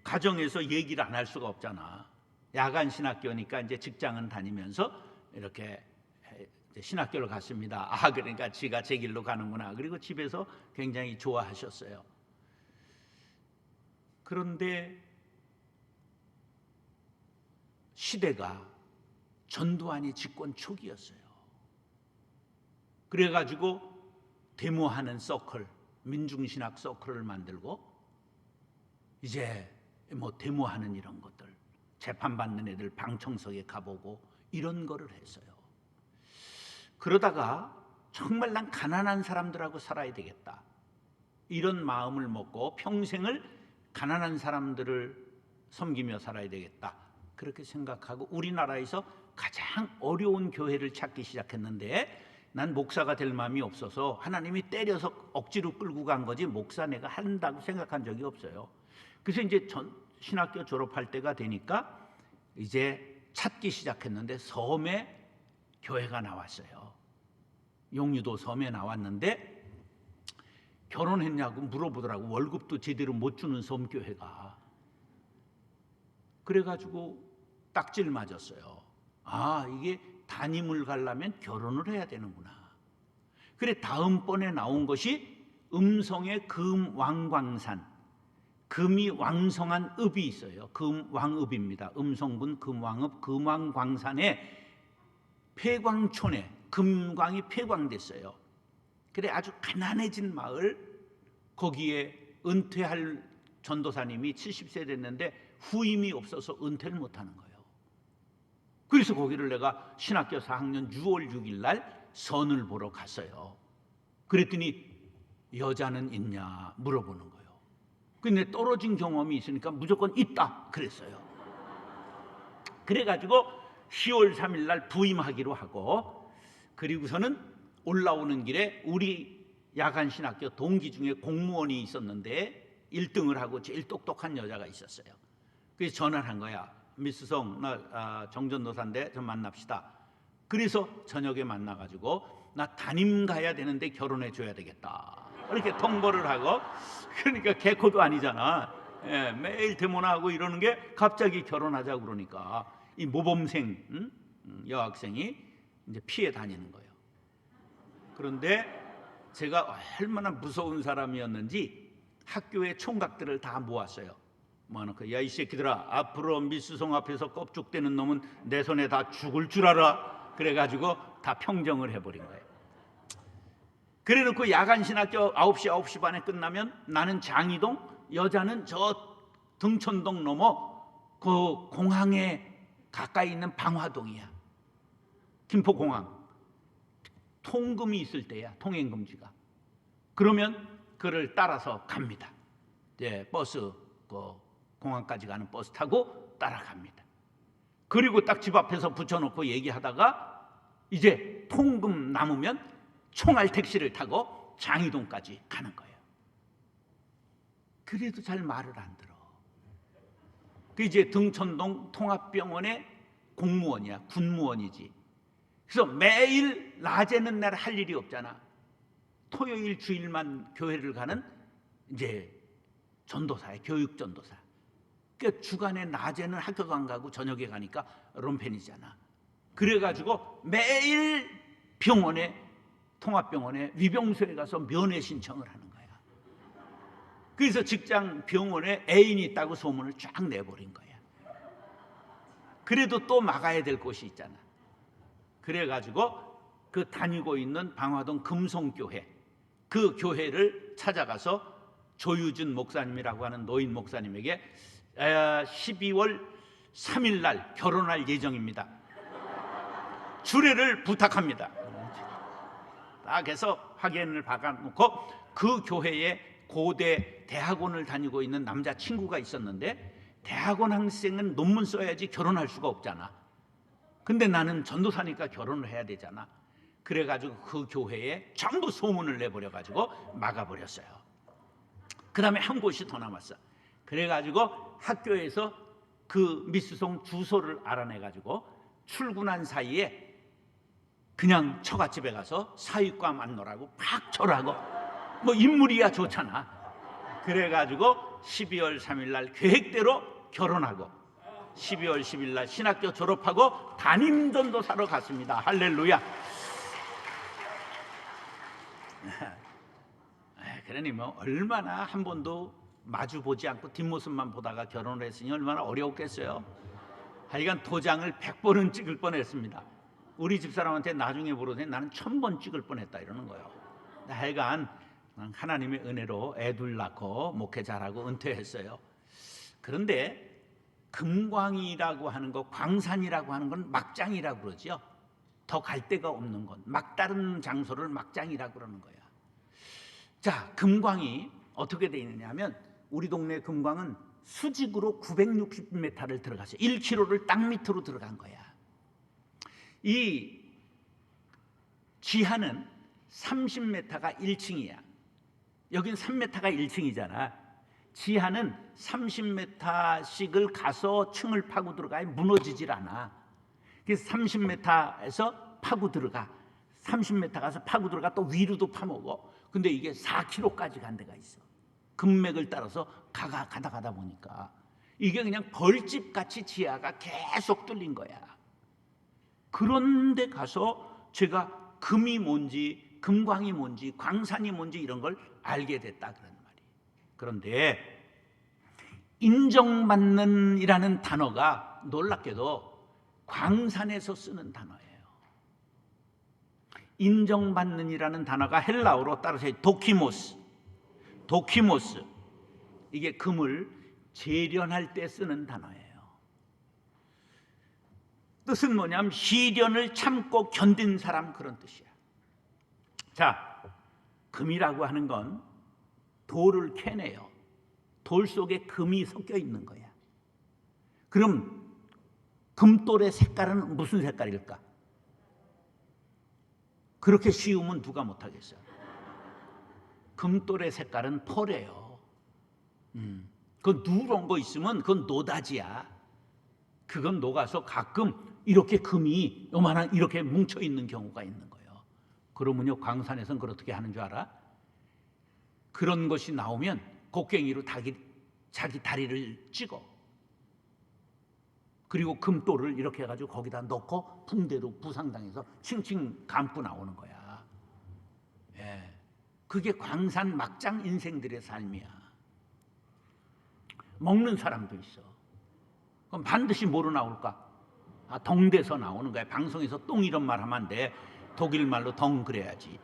가정에서 얘기를 안 할 수가 없잖아. 야간 신학교니까 이제 직장은 다니면서 이렇게 신학교를 갔습니다. 그러니까 지가 제 길로 가는구나. 그리고 집에서 굉장히 좋아하셨어요. 그런데 시대가 전두환이 집권 초기였어요. 그래가지고 데모하는 서클, 민중신학 서클을 만들고 이제 뭐 데모하는 이런 것들, 재판받는 애들 방청석에 가보고 이런 거를 했어요. 그러다가 정말 난 가난한 사람들하고 살아야 되겠다, 이런 마음을 먹고 평생을 가난한 사람들을 섬기며 살아야 되겠다, 그렇게 생각하고 우리나라에서 가장 어려운 교회를 찾기 시작했는데, 난 목사가 될 마음이 없어서 하나님이 때려서 억지로 끌고 간 거지 목사 내가 한다고 생각한 적이 없어요. 그래서 이제 신학교 졸업할 때가 되니까 이제 찾기 시작했는데, 섬에 교회가 나왔어요. 용유도 섬에 나왔는데 결혼했냐고 물어보더라고. 월급도 제대로 못 주는 섬교회가. 그래가지고 딱질 맞았어요. 이게 담임을 가려면 결혼을 해야 되는구나. 그래 다음번에 나온 것이 음성의 금왕광산, 금이 왕성한 읍이 있어요. 금왕읍입니다. 음성군 금왕읍, 금왕광산에 폐광촌에 금광이 폐광됐어요. 그래 아주 가난해진 마을, 거기에 은퇴할 전도사님이 70세 됐는데 후임이 없어서 은퇴를 못하는 거예요. 그래서 거기를 내가 신학교 4학년 6월 6일 날 선을 보러 갔어요. 그랬더니 여자는 있냐 물어보는 거예요. 근데 떨어진 경험이 있으니까 무조건 있다 그랬어요. 그래가지고 10월 3일 날 부임하기로 하고, 그리고서는 올라오는 길에 우리 야간 신학교 동기 중에 공무원이 있었는데 1등을 하고 제일 똑똑한 여자가 있었어요. 그래서 전화를 한 거야. 미스송, 나 정전도사인데 좀 만납시다. 그래서 저녁에 만나가지고 나 담임 가야 되는데 결혼해 줘야 되겠다, 이렇게 통보를 하고. 그러니까 개코도 아니잖아. 매일 데모나 하고 이러는 게 갑자기 결혼하자고 그러니까 이 모범생 여학생이 이제 피해 다니는 거예요. 그런데 제가 얼마나 무서운 사람이었는지 학교의 총각들을 다 모았어요. 모아놓고 야 이 새끼들아, 앞으로 미스송 앞에서 껍죽대는 놈은 내 손에 다 죽을 줄 알아. 그래가지고 다 평정을 해버린 거예요. 그래놓고 야간 신학교 9시 반에 끝나면 나는 장이동, 여자는 저 등촌동 넘어 그 공항에 가까이 있는 방화동이야. 김포공항. 통금이 있을 때야, 통행금지가. 그러면 그를 따라서 갑니다. 버스, 공항까지 가는 버스 타고 따라갑니다. 그리고 딱 집 앞에서 붙여놓고 얘기하다가 이제 통금 남으면 총알 택시를 타고 장이동까지 가는 거예요. 그래도 잘 말을 안 들어. 그 이제 등촌동 통합병원의 공무원이야, 군무원이지. 그래서 매일 낮에는 날 할 일이 없잖아. 토요일 주일만 교회를 가는 이제 전도사야, 교육 전도사. 그러니까 주간에 낮에는 학교도 안 가고 저녁에 가니까 롬펜이잖아. 그래가지고 매일 병원에, 통합병원에 위병소에 가서 면회 신청을 하는 거야. 그래서 직장 병원에 애인이 있다고 소문을 쫙 내버린 거야. 그래도 또 막아야 될 곳이 있잖아. 그래가지고 그 다니고 있는 방화동 금송교회, 그 교회를 찾아가서 조유준 목사님이라고 하는 노인 목사님에게 12월 3일 날 결혼할 예정입니다. 주례를 부탁합니다. 딱 해서 확인을 박아놓고 그 교회에 고대 대학원을 다니고 있는 남자친구가 있었는데 대학원 학생은 논문 써야지 결혼할 수가 없잖아. 근데 나는 전도사니까 결혼을 해야 되잖아. 그래가지고 그 교회에 전부 소문을 내버려가지고 막아버렸어요. 그 다음에 한 곳이 더 남았어. 그래가지고 학교에서 그 미스송 주소를 알아내가지고 출근한 사이에 그냥 처갓집에 가서 사위과 만나라고 팍 절하고, 뭐 인물이야 좋잖아. 그래가지고 12월 3일 날 계획대로 결혼하고 12월 10일 날 신학교 졸업하고 담임 전도사로 갔습니다. 할렐루야. 그러니 뭐 얼마나 한 번도 마주보지 않고 뒷모습만 보다가 결혼을 했으니 얼마나 어려웠겠어요. 하여간 도장을 100번은 찍을 뻔했습니다. 우리 집사람한테 나중에 물어보더니 나는 1000번 찍을 뻔했다 이러는 거예요. 하여간 하나님의 은혜로 애 둘 낳고 목회 잘하고 은퇴했어요. 그런데 금광이라고 하는 거, 광산이라고 하는 건 막장이라고 그러죠. 더 갈 데가 없는 건 막다른 장소를 막장이라고 그러는 거야. 자, 금광이 어떻게 되어 있느냐 하면 우리 동네 금광은 수직으로 960m를 들어갔어요. 1km를 땅 밑으로 들어간 거야. 이 지하는 30m가 1층이야. 여긴 3m가 1층이잖아. 지하는 30m씩을 가서 층을 파고 들어가야 무너지질 않아. 그래서 30m에서 파고 들어가. 30m 가서 파고 들어가 또 위로도 파먹어. 근데 이게 4km까지 간 데가 있어. 금맥을 따라서 가다 보니까 이게 그냥 벌집같이 지하가 계속 뚫린 거야. 그런데 가서 제가 금이 뭔지, 금광이 뭔지, 광산이 뭔지 이런 걸 알게 됐다 그런 말이에요. 그런데 인정받는 이라는 단어가 놀랍게도 광산에서 쓰는 단어예요. 인정받는 이라는 단어가 헬라어로 따라서 도키모스. 이게 금을 재련할 때 쓰는 단어예요. 뜻은 뭐냐면 시련을 참고 견딘 사람, 그런 뜻이야. 자, 금이라고 하는 건 돌을 캐내요. 돌 속에 금이 섞여 있는 거야. 그럼 금돌의 색깔은 무슨 색깔일까? 그렇게 쉬우면 누가 못하겠어요? 금돌의 색깔은 펄이에요. 그 누런 거 있으면 그건 노다지야. 그건 녹아서 가끔 이렇게 금이 요만한 이렇게 뭉쳐 있는 경우가 있는 거예요. 그러면요, 광산에서는 그렇게 하는 줄 알아? 그런 것이 나오면 곡괭이로 자기 다리를 찍어. 그리고 금돌을 이렇게 해가지고 거기다 넣고 붕대로 부상당해서 칭칭 감고 나오는 거야. 예, 그게 광산 막장 인생들의 삶이야. 먹는 사람도 있어. 그럼 반드시 뭐로 나올까? 덩대서 나오는 거야. 방송에서 똥 이런 말 하면 안 돼. 독일 말로 덩 그래야지.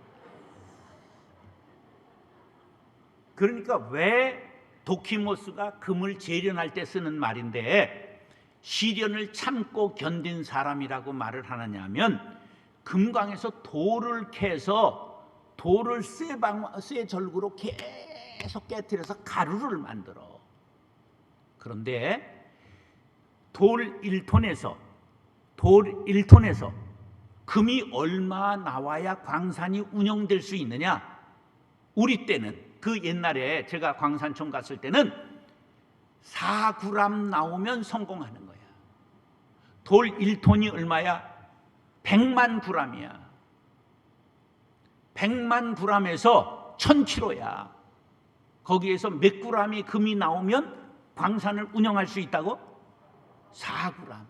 그러니까 왜 도키모스가 금을 재련할 때 쓰는 말인데 시련을 참고 견딘 사람이라고 말을 하느냐 하면, 금광에서 돌을 캐서 돌을 쇠 절구로 계속 깨트려서 가루를 만들어. 그런데 돌 1톤에서 금이 얼마 나와야 광산이 운영될 수 있느냐? 우리 때는, 그 옛날에 제가 광산청 갔을 때는 4g 나오면 성공하는 거야. 돌 1톤이 얼마야? 100만 g이야. 100만 g에서 1000kg야. 거기에서 몇 g이 금이 나오면 광산을 운영할 수 있다고? 4g.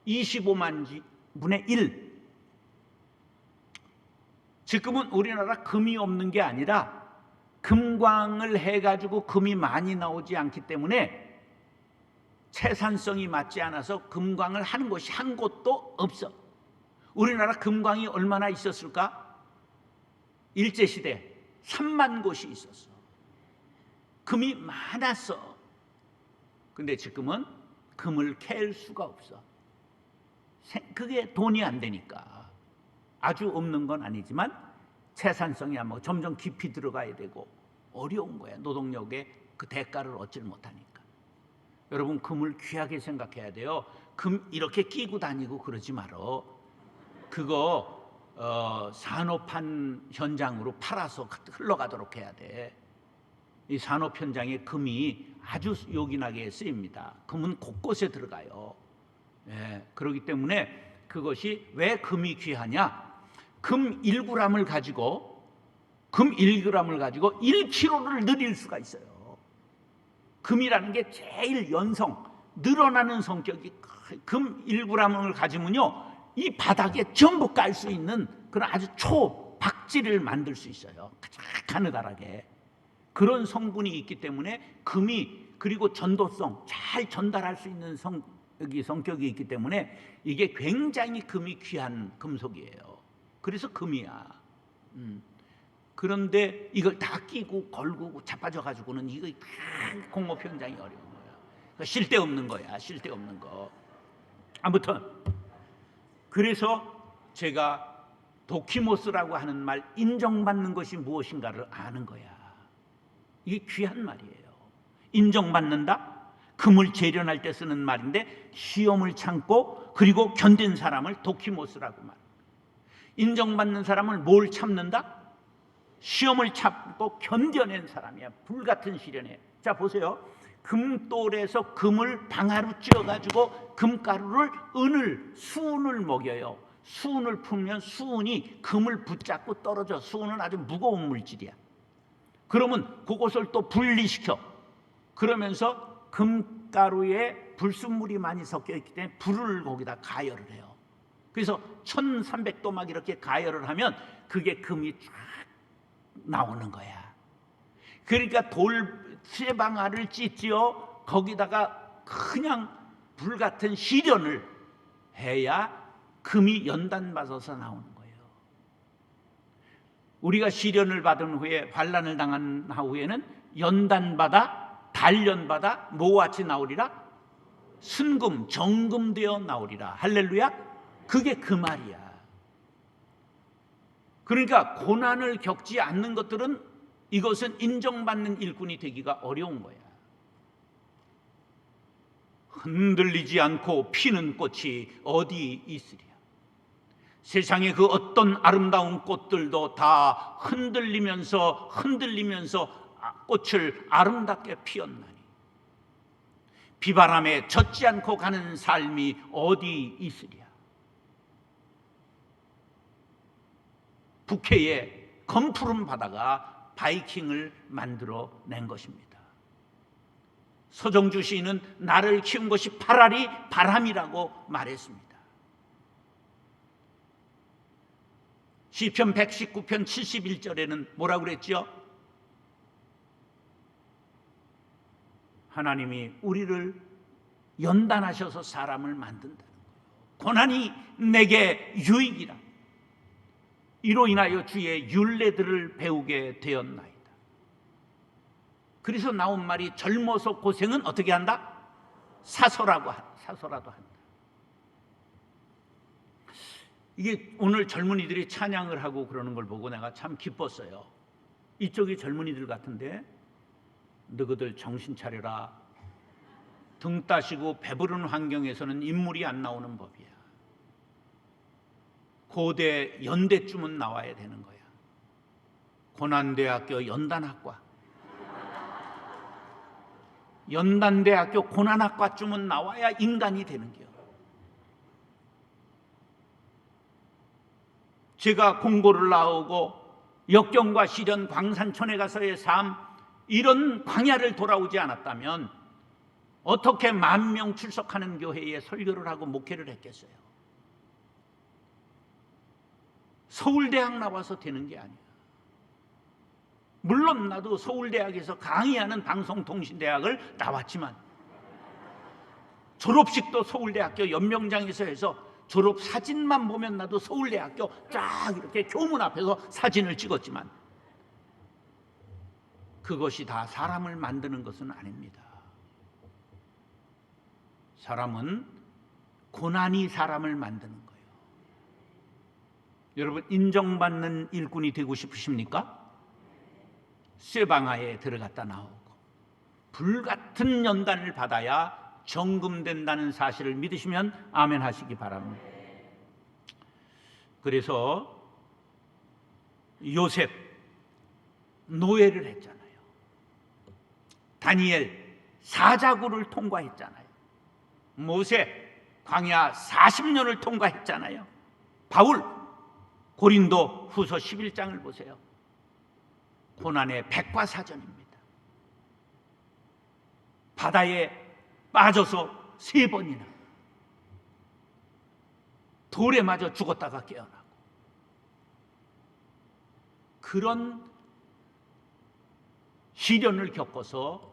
25만 분의 1. 지금은 우리나라 금이 없는 게 아니라 금광을 해가지고 금이 많이 나오지 않기 때문에 채산성이 맞지 않아서 금광을 하는 곳이 한 곳도 없어. 우리나라 금광이 얼마나 있었을까? 일제시대 3만 곳이 있었어. 금이 많았어. 근데 지금은 금을 캘 수가 없어. 그게 돈이 안 되니까. 아주 없는 건 아니지만 생산성이야 뭐 점점 깊이 들어가야 되고 어려운 거야. 노동력의 그 대가를 얻질 못하니까. 여러분 금을 귀하게 생각해야 돼요. 금 이렇게 끼고 다니고 그러지 말어. 그거 산업한 현장으로 팔아서 흘러가도록 해야 돼. 이 산업 현장에 금이 아주 요긴하게 쓰입니다. 금은 곳곳에 들어가요. 예, 그렇기 때문에 그것이 왜 금이 귀하냐? 금 1g을 가지고 1kg를 늘릴 수가 있어요. 금이라는 게 제일 연성, 늘어나는 성격이 금 1g을 가지면요 이 바닥에 전부 깔 수 있는 그런 아주 초박지를 만들 수 있어요. 가느다랗게 그런 성분이 있기 때문에 금이 그리고 전도성 잘 전달할 수 있는 성격이 있기 때문에 이게 굉장히 금이 귀한 금속이에요. 그래서 금이야. 그런데 이걸 다 끼고 걸고 자빠져 가지고는 이거 공업 현장이 어려운 거야. 쓸데없는 거야. 쓸데없는 거. 아무튼 그래서 제가 도키모스라고 하는 말, 인정받는 것이 무엇인가를 아는 거야. 이게 귀한 말이에요. 인정받는다? 금을 재련할 때 쓰는 말인데 시험을 참고 그리고 견딘 사람을 도키모스라고 말합니다. 인정받는 사람을 뭘 참는다? 시험을 참고 견뎌낸 사람이야. 불같은 시련에. 자 보세요. 금돌에서 금을 방아로 찧어가지고 금가루를 수은을 먹여요. 수은을 풀면 수은이 금을 붙잡고 떨어져. 수은은 아주 무거운 물질이야. 그러면 그것을 또 분리시켜. 그러면서 금가루에 불순물이 많이 섞여 있기 때문에 불을 거기다 가열을 해요. 그래서 1300도 막 이렇게 가열을 하면 그게 금이 쫙 나오는 거야. 그러니까 쇠방아를 찢지어 거기다가 그냥 불같은 시련을 해야 금이 연단받아서 나오는 거예요. 우리가 시련을 받은 후에 반란을 당한 후에는 연단받아 단련받아 뭐와 같이 나오리라? 순금 정금되어 나오리라. 할렐루야. 그게 그 말이야. 그러니까 고난을 겪지 않는 것들은 이것은 인정받는 일꾼이 되기가 어려운 거야. 흔들리지 않고 피는 꽃이 어디 있으랴. 세상의 그 어떤 아름다운 꽃들도 다 흔들리면서 꽃을 아름답게 피었나니 비바람에 젖지 않고 가는 삶이 어디 있으랴. 북해의 검푸른 바다가 바이킹을 만들어낸 것입니다. 서정주 시인은 나를 키운 것이 파라리 바람이라고 말했습니다. 시편 119편 71절에는 뭐라고 그랬죠? 하나님이 우리를 연단하셔서 사람을 만든다는 거예요. 고난이 내게 유익이라. 이로 인하여 주의 율례들을 배우게 되었나이다. 그래서 나온 말이 젊어서 고생은 어떻게 한다? 사서라도 한다. 이게 오늘 젊은이들이 찬양을 하고 그러는 걸 보고 내가 참 기뻤어요. 이쪽이 젊은이들 같은데 너희들 정신 차려라. 등 따시고 배부른 환경에서는 인물이 안 나오는 법이야. 고대 연대쯤은 나와야 되는 거야. 고난대학교 연단학과, 연단대학교 고난학과쯤은 나와야 인간이 되는 거야. 제가 공고를 나오고 역경과 시련, 광산촌에 가서의 삶, 이런 광야를 돌아오지 않았다면 어떻게 10,000명 출석하는 교회에 설교를 하고 목회를 했겠어요? 서울대학 나와서 되는 게 아니야. 물론 나도 서울대학에서 강의하는 방송통신대학을 나왔지만 졸업식도 서울대학교 연명장에서 해서 졸업 사진만 보면 나도 서울대학교 쫙 이렇게 교문 앞에서 사진을 찍었지만 그것이 다 사람을 만드는 것은 아닙니다. 사람은 고난이 사람을 만드는 거예요. 여러분 인정받는 일꾼이 되고 싶으십니까? 쇠방아에 들어갔다 나오고 불같은 연단을 받아야 정금된다는 사실을 믿으시면 아멘 하시기 바랍니다. 그래서 요셉 노예를 했잖아요. 다니엘 사자굴을 통과했잖아요. 모세 광야 40년을 통과했잖아요. 바울 고린도 후서 11장을 보세요. 고난의 백과사전입니다. 바다에 빠져서 3번이나 돌에 맞아 죽었다가 깨어나고 그런 시련을 겪어서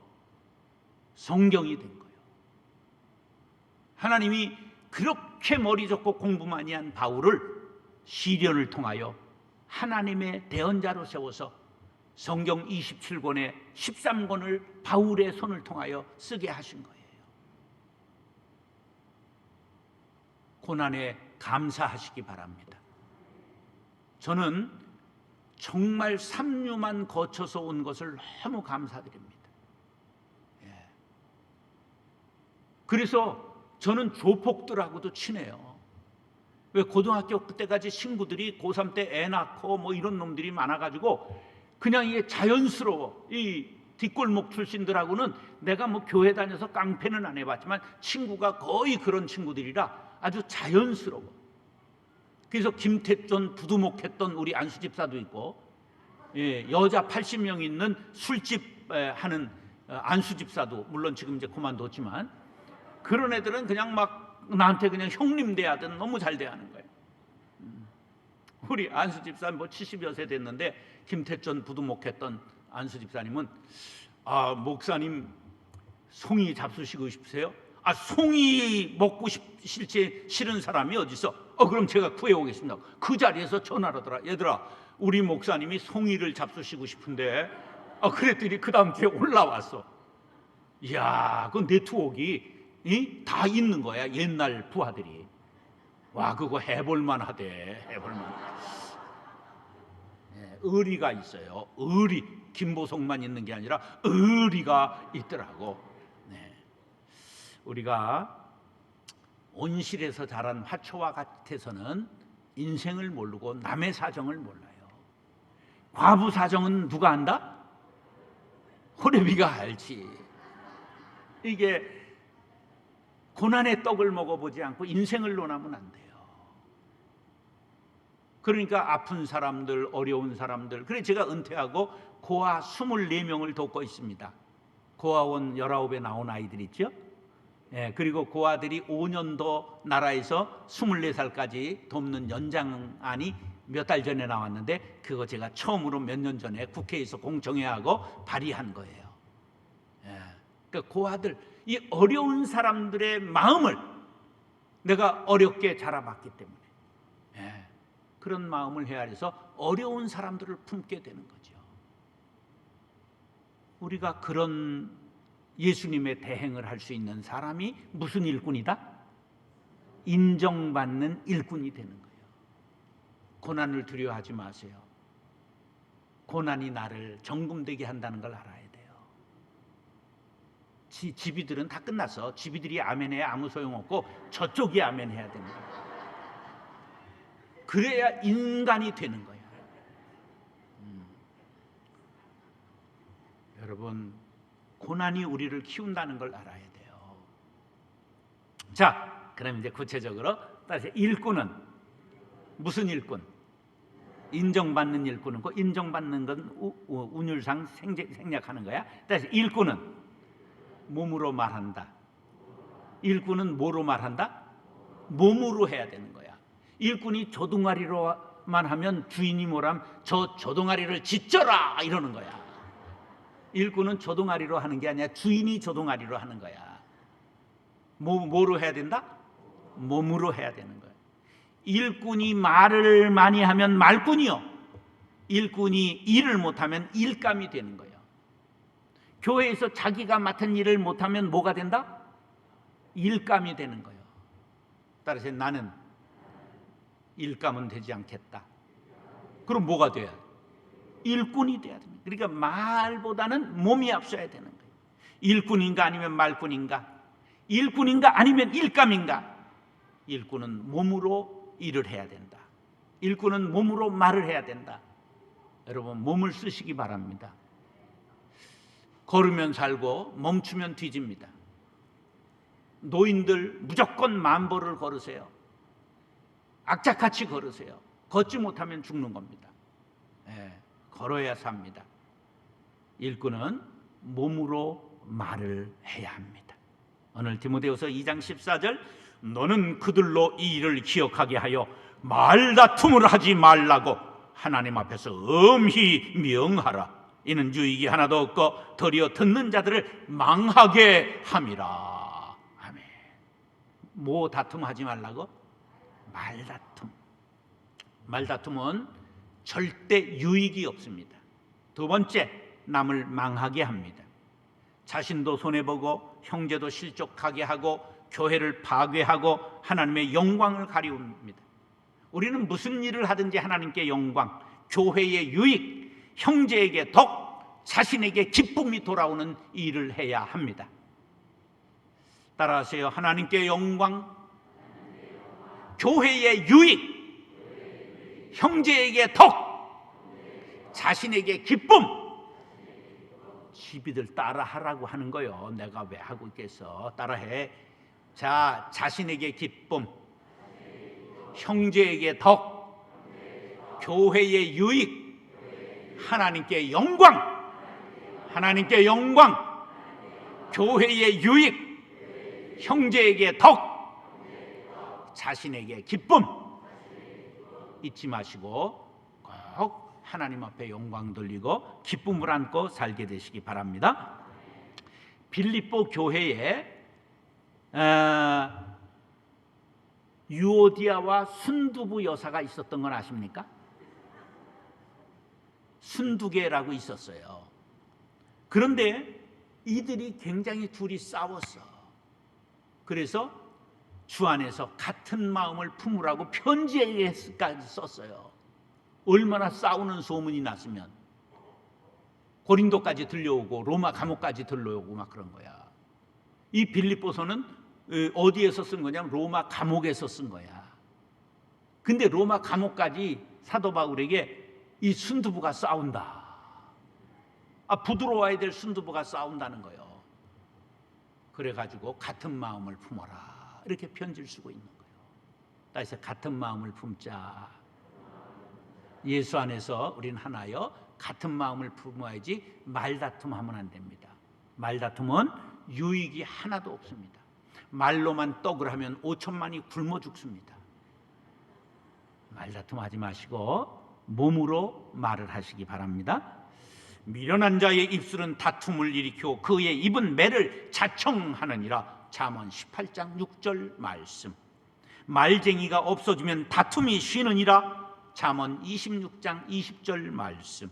성경이 된 거예요. 하나님이 그렇게 머리 좋고 공부 많이 한 바울을 시련을 통하여 하나님의 대언자로 세워서 성경 27권의 13권을 바울의 손을 통하여 쓰게 하신 거예요. 고난에 감사하시기 바랍니다. 저는 정말 삼류만 거쳐서 온 것을 너무 감사드립니다. 그래서 저는 조폭들하고도 친해요. 왜 고등학교 그때까지 친구들이 고3 때 애 낳고 뭐 이런 놈들이 많아가지고 그냥 이게 자연스러워. 이 뒷골목 출신들하고는 내가 뭐 교회 다녀서 깡패는 안 해봤지만 친구가 거의 그런 친구들이라 아주 자연스러워. 그래서 김태존 부두목했던 우리 안수 집사도 있고, 여자 80명 있는 술집 하는 안수 집사도 물론 지금 이제 그만뒀지만 그런 애들은 그냥 막 나한테 그냥 형님 대하든 너무 잘 대하는 거예요. 우리 안수 집사님 뭐 70여 세 됐는데 김태존 부두목했던 안수 집사님은 목사님 송이 잡수시고 싶으세요? 송이 먹고 싫은 사람이 어디 있어? 그럼 제가 구해오겠습니다. 그 자리에서 전화를 하더라. 얘들아, 우리 목사님이 송이를 잡수시고 싶은데 그랬더니 그 다음 주에 올라왔어. 이야, 그 네트워크가 다 있는 거야. 옛날 부하들이. 와, 그거 해볼만 하대. 해볼만. 의리가 있어요. 의리. 김보성만 있는 게 아니라 의리가 있더라고. 우리가 온실에서 자란 화초와 같아서는 인생을 모르고 남의 사정을 몰라요. 과부 사정은 누가 안다? 호레비가 알지. 이게 고난의 떡을 먹어보지 않고 인생을 논하면 안 돼요. 그러니까 아픈 사람들, 어려운 사람들. 그래 제가 은퇴하고 고아 24명을 돕고 있습니다. 고아원 19에 나온 아이들 있죠? 그리고 고아들이 5년 더 나라에서 24살까지 돕는 연장안이 몇 달 전에 나왔는데 그거 제가 처음으로 몇 년 전에 국회에서 공청회하고 발의한 거예요. 그러니까 고아들, 이 어려운 사람들의 마음을 내가 어렵게 자라봤기 때문에 그런 마음을 헤아려서 어려운 사람들을 품게 되는 거죠. 우리가 그런 예수님의 대행을 할 수 있는 사람이 무슨 일꾼이다? 인정받는 일꾼이 되는 거예요. 고난을 두려워하지 마세요. 고난이 나를 정금되게 한다는 걸 알아야 돼요. 지비들은 다 끝났어. 지비들이 아멘해야 아무 소용없고 저쪽이 아멘해야 됩니다. 그래야 인간이 되는 거예요. 여러분, 고난이 우리를 키운다는 걸 알아야 돼요. 자, 그럼 이제 구체적으로 다시 일꾼은 무슨 일꾼? 인정받는 일꾼은 그 인정받는 건 운율상 생략하는 거야. 다시 일꾼은 몸으로 말한다. 일꾼은 뭐로 말한다? 몸으로 해야 되는 거야. 일꾼이 조동아리로만 하면 주인이 뭐람 저 조동아리를 짓져라 이러는 거야. 일꾼은 조동아리로 하는 게 아니라 주인이 조동아리로 하는 거야. 뭐로 해야 된다? 몸으로 해야 되는 거야. 일꾼이 말을 많이 하면 말꾼이요. 일꾼이 일을 못하면 일감이 되는 거예요. 교회에서 자기가 맡은 일을 못하면 뭐가 된다? 일감이 되는 거예요. 따라서 나는 일감은 되지 않겠다. 그럼 뭐가 돼야 돼? 일꾼이 돼야 됩니다. 그러니까 말보다는 몸이 앞서야 되는 거예요. 일꾼인가 아니면 말꾼인가? 일꾼인가 아니면 일감인가? 일꾼은 몸으로 일을 해야 된다. 일꾼은 몸으로 말을 해야 된다. 여러분, 몸을 쓰시기 바랍니다. 걸으면 살고 멈추면 뒤집니다. 노인들 무조건 10,000보를 걸으세요. 악착같이 걸으세요. 걷지 못하면 죽는 겁니다. 걸어야 삽니다. 일꾼은 몸으로 말을 해야 합니다. 오늘 디모데후서 2장 14절, 너는 그들로 이 일을 기억하게 하여 말다툼을 하지 말라고 하나님 앞에서 엄히 명하라. 이는 유익이 하나도 없고 도리어 듣는 자들을 망하게 함이라. 아멘. 뭐 다툼하지 말라고? 말다툼. 말다툼은 절대 유익이 없습니다. 두 번째, 남을 망하게 합니다. 자신도 손해보고 형제도 실족하게 하고 교회를 파괴하고 하나님의 영광을 가리웁니다. 우리는 무슨 일을 하든지 하나님께 영광, 교회의 유익, 형제에게 덕, 자신에게 기쁨이 돌아오는 일을 해야 합니다. 따라하세요. 하나님께 영광, 교회의 유익, 형제에게 덕, 자신에게 기쁨. 집이들 따라하라고 하는 거요. 내가 왜 하고 있겠어? 따라해. 자, 자신에게 기쁨, 형제에게 덕, 교회의 유익, 하나님께 영광, 하나님께 영광, 교회의 유익, 형제에게 덕, 자신에게 기쁨. 잊지 마시고 꼭 하나님 앞에 영광 돌리고 기쁨을 안고 살게 되시기 바랍니다. 빌립보 교회에 유오디아와 순두부 여사가 있었던 건 아십니까? 순두개라고 있었어요. 그런데 이들이 굉장히 둘이 싸웠어. 그래서 주 안에서 같은 마음을 품으라고 편지까지 썼어요. 얼마나 싸우는 소문이 났으면. 고린도까지 들려오고 로마 감옥까지 들려오고 막 그런 거야. 이 빌립보서는 어디에서 쓴 거냐면 로마 감옥에서 쓴 거야. 근데 로마 감옥까지 사도 바울에게 이 순두부가 싸운다. 부드러워야 될 순두부가 싸운다는 거예요. 그래가지고 같은 마음을 품어라. 이렇게 편지를 쓰고 있는 거예요. 따라서 같은 마음을 품자. 예수 안에서 우린 하나요. 같은 마음을 품어야지 말다툼하면 안 됩니다. 말다툼은 유익이 하나도 없습니다. 말로만 떡을 하면 5천만이 굶어 죽습니다. 말다툼하지 마시고 몸으로 말을 하시기 바랍니다. 미련한 자의 입술은 다툼을 일으키고 그의 입은 매를 자청하느니라. 잠언 18장 6절 말씀. 말쟁이가 없어지면 다툼이 쉬느니라. 잠언 26장 20절 말씀.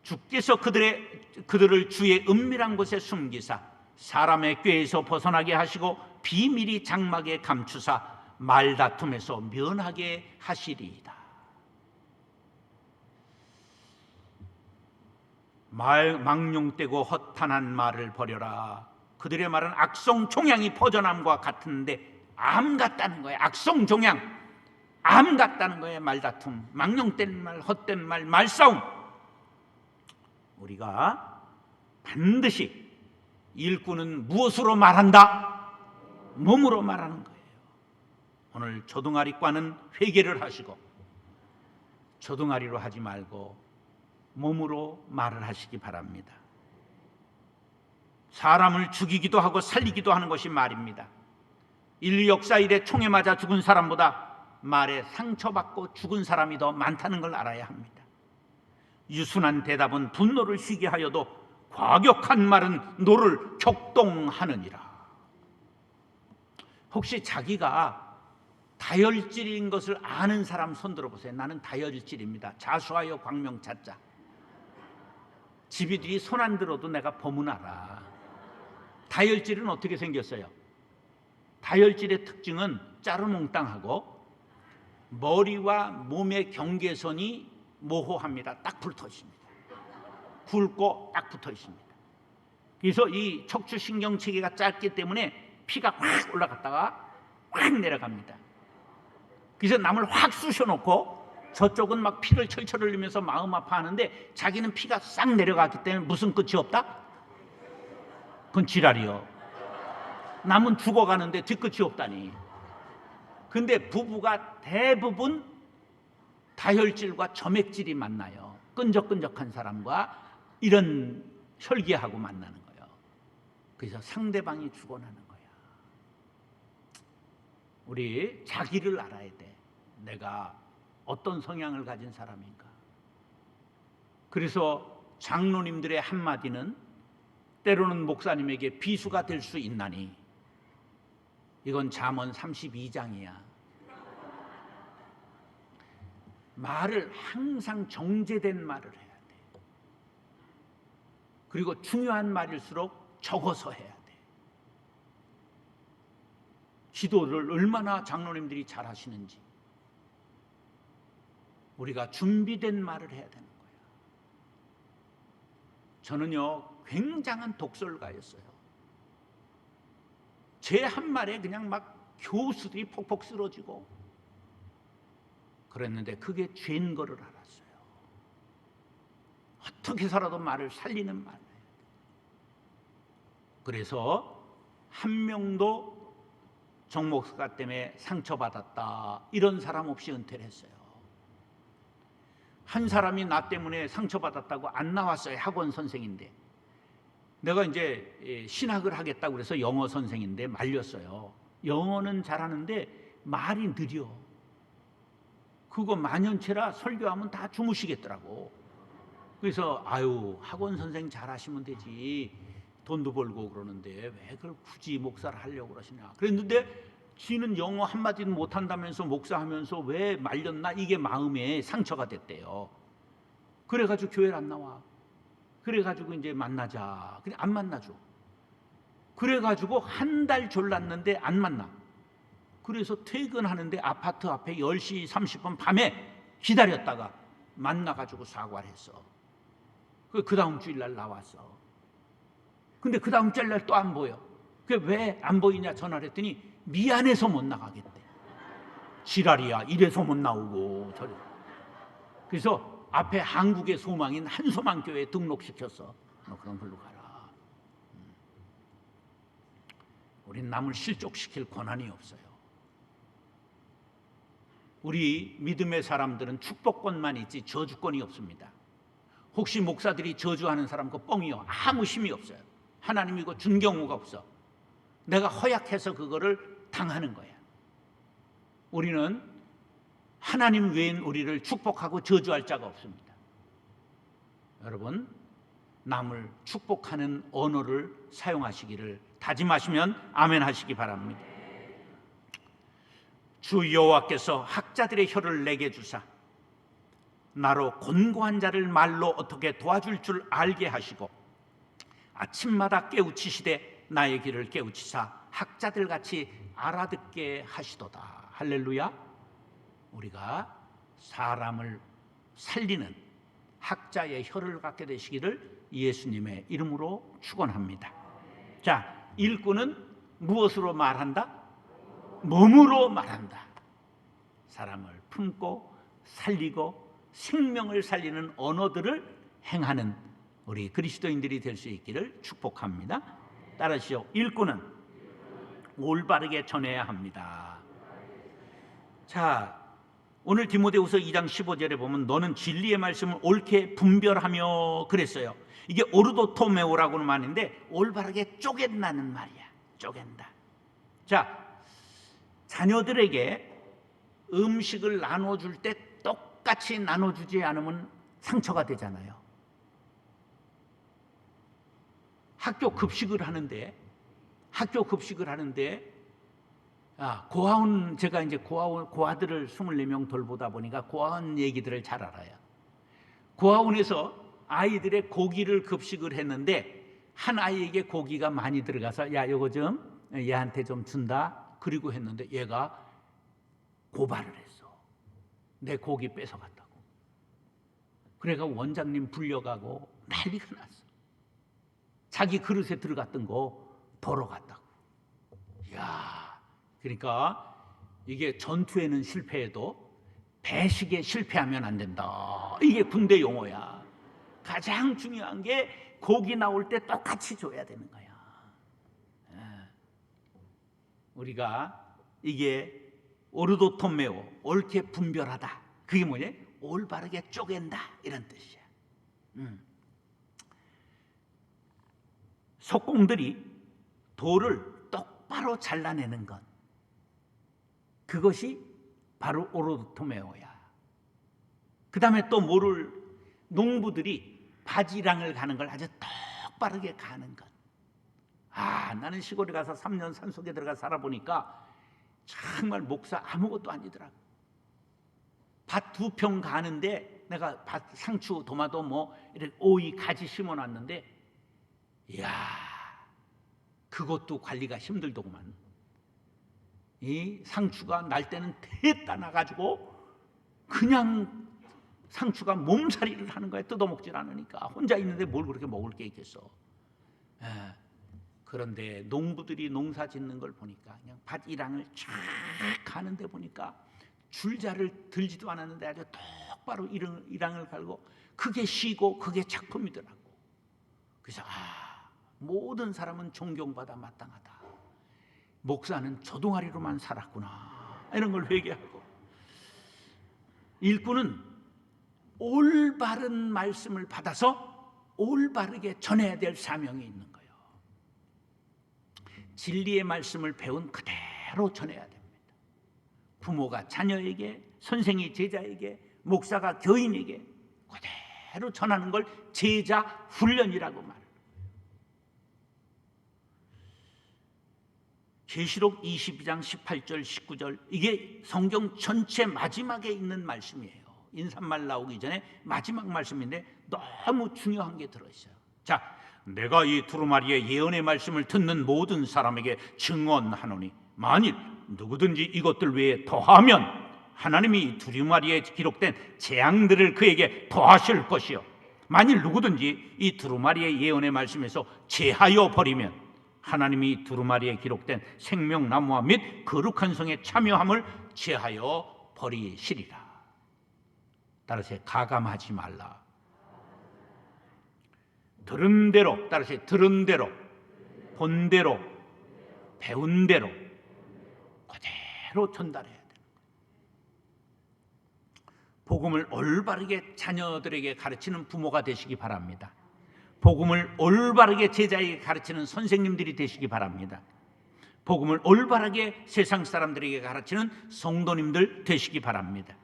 주께서 그들을 주의 은밀한 곳에 숨기사 사람의 꾀에서 벗어나게 하시고 비밀이 장막에 감추사 말다툼에서 면하게 하시리이다. 망령되고 허탄한 말을 버려라. 그들의 말은 악성 종양이 퍼져남과 같은데 암 같다는 거예요. 악성 종양, 암 같다는 거예요. 말다툼, 망령된 말, 헛된 말, 말싸움. 우리가 반드시 일꾼은 무엇으로 말한다? 몸으로 말하는 거예요. 오늘 조동아리과는 회개를 하시고 조동아리로 하지 말고 몸으로 말을 하시기 바랍니다. 사람을 죽이기도 하고 살리기도 하는 것이 말입니다. 인류 역사 이래 총에 맞아 죽은 사람보다 말에 상처받고 죽은 사람이 더 많다는 걸 알아야 합니다. 유순한 대답은 분노를 쉬게 하여도 과격한 말은 노를 격동하느니라. 혹시 자기가 다혈질인 것을 아는 사람 손 들어보세요. 나는 다혈질입니다. 자수하여 광명 찾자. 집이들이 손 안 들어도 내가 범은 알아. 다혈질은 어떻게 생겼어요? 다혈질의 특징은 짜르몽땅하고 머리와 몸의 경계선이 모호합니다. 딱 붙어 있습니다. 굵고 딱 붙어 있습니다. 그래서 이 척추신경 체계가 짧기 때문에 피가 확 올라갔다가 확 내려갑니다. 그래서 남을 확 쑤셔놓고 저쪽은 막 피를 철철 흘리면서 마음 아파하는데 자기는 피가 싹 내려갔기 때문에 무슨 끝이 없다? 그건 지랄이요. 남은 죽어가는데 뒤끝이 없다니. 근데 부부가 대부분 다혈질과 점액질이 만나요. 끈적끈적한 사람과 이런 혈기하고 만나는 거예요. 그래서 상대방이 죽어나는 거야. 우리 자기를 알아야 돼. 내가 어떤 성향을 가진 사람인가. 그래서 장로님들의 한마디는 때로는 목사님에게 비수가 될 수 있나니, 이건 잠언 32장이야. 말을 항상 정제된 말을 해야 돼. 그리고 중요한 말일수록 적어서 해야 돼. 기도를 얼마나 장로님들이 잘 하시는지 우리가 준비된 말을 해야 되는 거야. 저는요 굉장한 독설가였어요. 제 한 말에 그냥 막 교수들이 폭폭 쓰러지고 그랬는데 그게 죄인 거를 알았어요. 어떻게 살아도 말을 살리는 말을 해야 돼. 그래서 한 명도 정 목사 때문에 상처받았다 이런 사람 없이 은퇴를 했어요. 한 사람이 나 때문에 상처받았다고 안 나왔어요. 학원 선생인데 내가 이제 신학을 하겠다고 그래서 영어 선생인데 말렸어요. 영어는 잘하는데 말이 느려. 그거 만연체라 설교하면 다 주무시겠더라고. 그래서 아유 학원 선생 잘하시면 되지, 돈도 벌고 그러는데 왜 그걸 굳이 목사를 하려고 그러시냐 그랬는데, 지는 영어 한마디도 못한다면서 목사하면서 왜 말렸나, 이게 마음에 상처가 됐대요. 그래가지고 교회를 안 나와. 그래가지고 이제 만나자. 그냥 안 만나죠. 그래가지고 한 달 졸랐는데 안 만나. 그래서 퇴근하는데 아파트 앞에 10시 30분 밤에 기다렸다가 만나가지고 사과를 했어. 그 다음 주일날 나왔어. 근데 그 다음 주일날 또 안 보여. 그게 왜 안 보이냐 전화를 했더니 미안해서 못 나가겠대. 지랄이야. 이래서 못 나오고 저래. 그래서 앞에 한국의 소망인 한소망교회에 등록시켰어. 너 그럼 글로 가라. 우린 남을 실족시킬 권한이 없어요. 우리 믿음의 사람들은 축복권만 있지 저주권이 없습니다. 혹시 목사들이 저주하는 사람 그거 뻥이요. 아무 힘이 없어요. 하나님이 이거 준 경우가 없어. 내가 허약해서 그거를 당하는 거야. 우리는 하나님 외엔 우리를 축복하고 저주할 자가 없습니다. 여러분, 남을 축복하는 언어를 사용하시기를 다짐하시면 아멘 하시기 바랍니다. 주 여호와께서 학자들의 혀를 내게 주사 나로 곤고한 자를 말로 어떻게 도와줄 줄 알게 하시고 아침마다 깨우치시되 나의 귀를 깨우치사 학자들 같이 알아듣게 하시도다. 할렐루야. 우리가 사람을 살리는 학자의 혀를 갖게 되시기를 예수님의 이름으로 축원합니다. 자, 일꾼은 무엇으로 말한다? 몸으로 말한다. 사람을 품고 살리고 생명을 살리는 언어들을 행하는 우리 그리스도인들이 될 수 있기를 축복합니다. 따라하시오. 일꾼은 올바르게 전해야 합니다. 자, 오늘 디모데후서 2장 15절에 보면 너는 진리의 말씀을 옳게 분별하며 그랬어요. 이게 오르도토메오라고는 말인데 올바르게 쪼갠다는 말이야. 쪼갠다. 자, 자녀들에게 음식을 나눠줄 때 똑같이 나눠주지 않으면 상처가 되잖아요. 학교 급식을 하는데 고아원, 제가 이제 고아들을 24명 돌보다 보니까 고아원 얘기들을 잘 알아요. 고아원에서 아이들의 고기를 급식을 했는데 한 아이에게 고기가 많이 들어가서 야, 이거 좀 얘한테 좀 준다. 그리고 했는데 얘가 고발을 했어. 내 고기 뺏어갔다고. 그래가 원장님 불려가고 난리가 났어. 자기 그릇에 들어갔던 거 보러 갔다고. 이야, 그러니까 이게 전투에는 실패해도 배식에 실패하면 안 된다. 이게 군대 용어야. 가장 중요한 게 고기 나올 때 똑같이 줘야 되는 거야. 우리가 이게 오르도토메오, 옳게 분별하다. 그게 뭐냐? 올바르게 쪼갠다 이런 뜻이야. 속공들이 돌을 똑바로 잘라내는 것, 그것이 바로 오르도토메오야. 그 다음에 또 뭐를, 농부들이 바지랑을 가는 걸 아주 똑바르게 가는 것. 나는 시골에 가서 3년 산속에 들어가 살아보니까 정말 목사 아무것도 아니더라고. 밭 2평 가는데 내가 밭 상추, 도마도 뭐 이렇게 오이, 가지 심어놨는데, 이야, 그것도 관리가 힘들더구만. 이 상추가 날 때는 대따 나가지고 그냥 상추가 몸살이를 하는 거야. 뜯어먹질 않으니까. 혼자 있는데 뭘 그렇게 먹을 게 있겠어. 그런데 농부들이 농사 짓는 걸 보니까 그냥 밭 일항을 쫙 가는데 보니까 줄자를 들지도 않았는데 아주 똑바로 일항을 갈고, 그게 시고 그게 작품이더라고. 그래서 모든 사람은 존경받아 마땅하다. 목사는 조동아리로만 살았구나. 이런 걸 회개하고, 일꾼은 올바른 말씀을 받아서 올바르게 전해야 될 사명이 있는 거예요. 진리의 말씀을 배운 그대로 전해야 됩니다. 부모가 자녀에게, 선생이 제자에게, 목사가 교인에게 그대로 전하는 걸 제자 훈련이라고 말해요. 계시록 22장 18절 19절, 이게 성경 전체 마지막에 있는 말씀이에요. 인사말 나오기 전에 마지막 말씀인데 너무 중요한 게 들어있어요. 자, 내가 이 두루마리의 예언의 말씀을 듣는 모든 사람에게 증언하노니, 만일 누구든지 이것들 외에 더하면 하나님이 이 두루마리에 기록된 재앙들을 그에게 더하실 것이요, 만일 누구든지 이 두루마리의 예언의 말씀에서 제하여 버리면 하나님이 두루마리에 기록된 생명나무와 및 거룩한 성에 참여함을 제하여 버리시리라. 따라서 가감하지 말라. 들은 대로, 따라서 들은 대로, 본 대로, 배운 대로 그대로 전달해야 돼요. 복음을 올바르게 자녀들에게 가르치는 부모가 되시기 바랍니다. 복음을 올바르게 제자에게 가르치는 선생님들이 되시기 바랍니다. 복음을 올바르게 세상 사람들에게 가르치는 성도님들 되시기 바랍니다.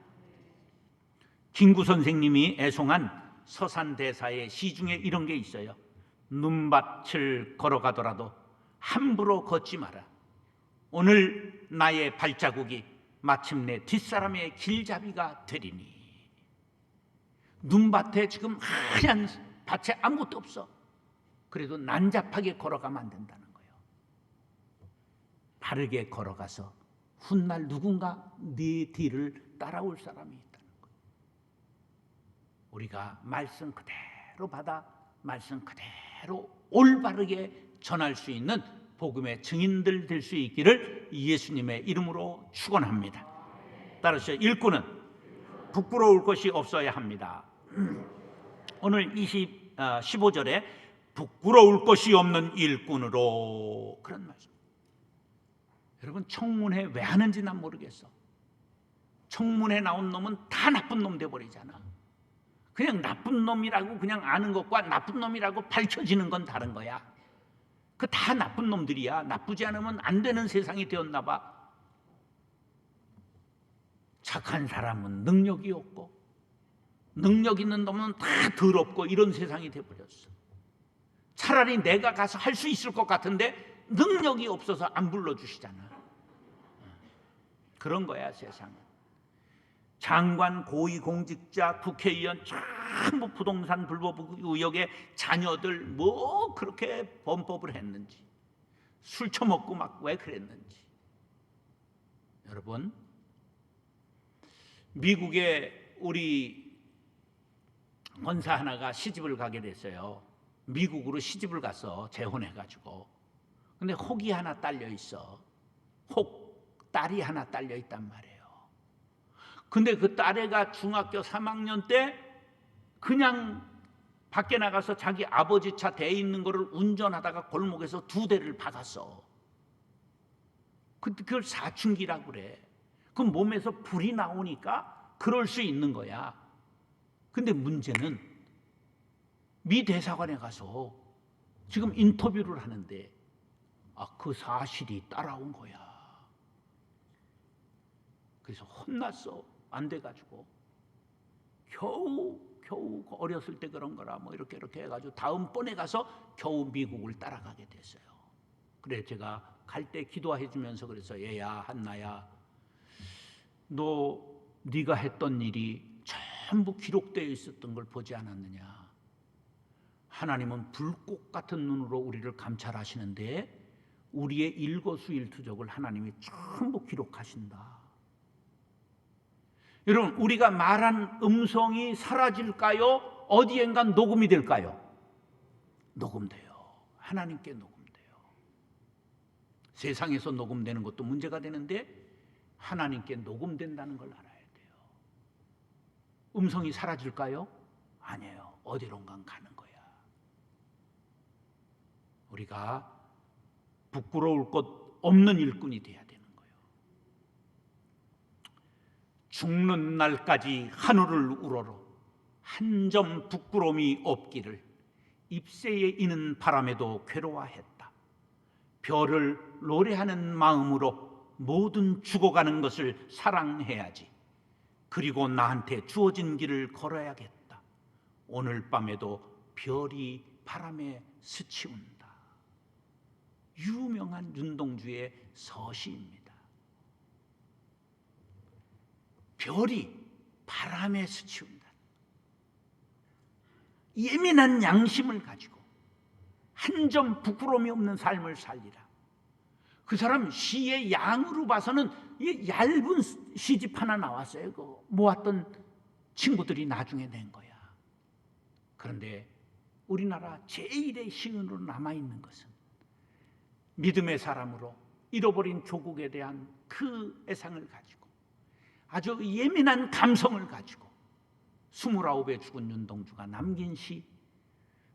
김구 선생님이 애송한 서산대사의 시 중에 이런 게 있어요. 눈밭을 걸어가더라도 함부로 걷지 마라. 오늘 나의 발자국이 마침내 뒷사람의 길잡이가 되리니. 눈밭에 지금 하얀 밭에 아무것도 없어. 그래도 난잡하게 걸어가면 안 된다는 거예요. 바르게 걸어가서 훗날 누군가 네 뒤를 따라올 사람이 있다는 거예요. 우리가 말씀 그대로 받아 말씀 그대로 올바르게 전할 수 있는 복음의 증인들 될 수 있기를 예수님의 이름으로 축원합니다. 따라서 일꾼은 부끄러울 것이 없어야 합니다. 오늘 15절에 부끄러울 것이 없는 일꾼으로, 그런 말씀. 여러분, 청문회 왜 하는지 난 모르겠어. 청문회 나온 놈은 다 나쁜 놈 돼버리잖아. 그냥 나쁜 놈이라고 그냥 아는 것과 나쁜 놈이라고 밝혀지는 건 다른 거야. 그 다 나쁜 놈들이야. 나쁘지 않으면 안 되는 세상이 되었나 봐. 착한 사람은 능력이 없고 능력 있는 놈은 다 더럽고 이런 세상이 돼버렸어. 차라리 내가 가서 할 수 있을 것 같은데 능력이 없어서 안 불러주시잖아. 그런 거야 세상은. 장관, 고위공직자, 국회의원 전부 부동산 불법 의혹에 자녀들 뭐 그렇게 범법을 했는지, 술 처먹고 막 왜 그랬는지. 여러분, 미국에 우리 권사 하나가 시집을 가게 됐어요. 미국으로 시집을 가서 재혼해가지고. 근데 혹이 하나 딸려 있어. 혹 딸이 하나 딸려 있단 말이에요. 근데 그 딸애가 중학교 3학년 때 그냥 밖에 나가서 자기 아버지 차 대 있는 거를 운전하다가 골목에서 2대를 박았어. 그걸 사춘기라고 그래. 그 몸에서 불이 나오니까 그럴 수 있는 거야. 근데 문제는 미 대사관에 가서 지금 인터뷰를 하는데 그 사실이 따라온 거야. 그래서 혼났어. 안 돼가지고 겨우 어렸을 때 그런 거라 뭐 이렇게 해가지고 다음번에 가서 겨우 미국을 따라가게 됐어요. 그래 제가 갈 때 기도해 주면서 그래서 얘야 한나야 네가 했던 일이 전부 기록되어 있었던 걸 보지 않았느냐. 하나님은 불꽃 같은 눈으로 우리를 감찰하시는데 우리의 일거수일투족을 하나님이 전부 기록하신다. 여러분 우리가 말한 음성이 사라질까요? 어디엔가 녹음이 될까요? 녹음돼요. 하나님께 녹음돼요. 세상에서 녹음되는 것도 문제가 되는데 하나님께 녹음된다는 걸 알아야 돼요. 음성이 사라질까요? 아니에요. 어디론가 가는 거야. 우리가 부끄러울 것 없는 일꾼이 돼야 되는 거예요. 죽는 날까지 하늘을 우러러 한 점 부끄러움이 없기를 잎새에 이는 바람에도 괴로워했다. 별을 노래하는 마음으로 모든 죽어가는 것을 사랑해야지. 그리고 나한테 주어진 길을 걸어야겠다. 오늘 밤에도 별이 바람에 스치운다. 유명한 윤동주의 서시입니다. 별이 바람에 스치운다. 예민한 양심을 가지고 한 점 부끄러움이 없는 삶을 살리라. 그 사람 시의 양으로 봐서는 얇은 시집 하나 나왔어요. 그 모았던 친구들이 나중에 낸 거야. 그런데 우리나라 제1의 시인으로 남아있는 것은 믿음의 사람으로 잃어버린 조국에 대한 그 애상을 가지고 아주 예민한 감성을 가지고 29에 죽은 윤동주가 남긴 시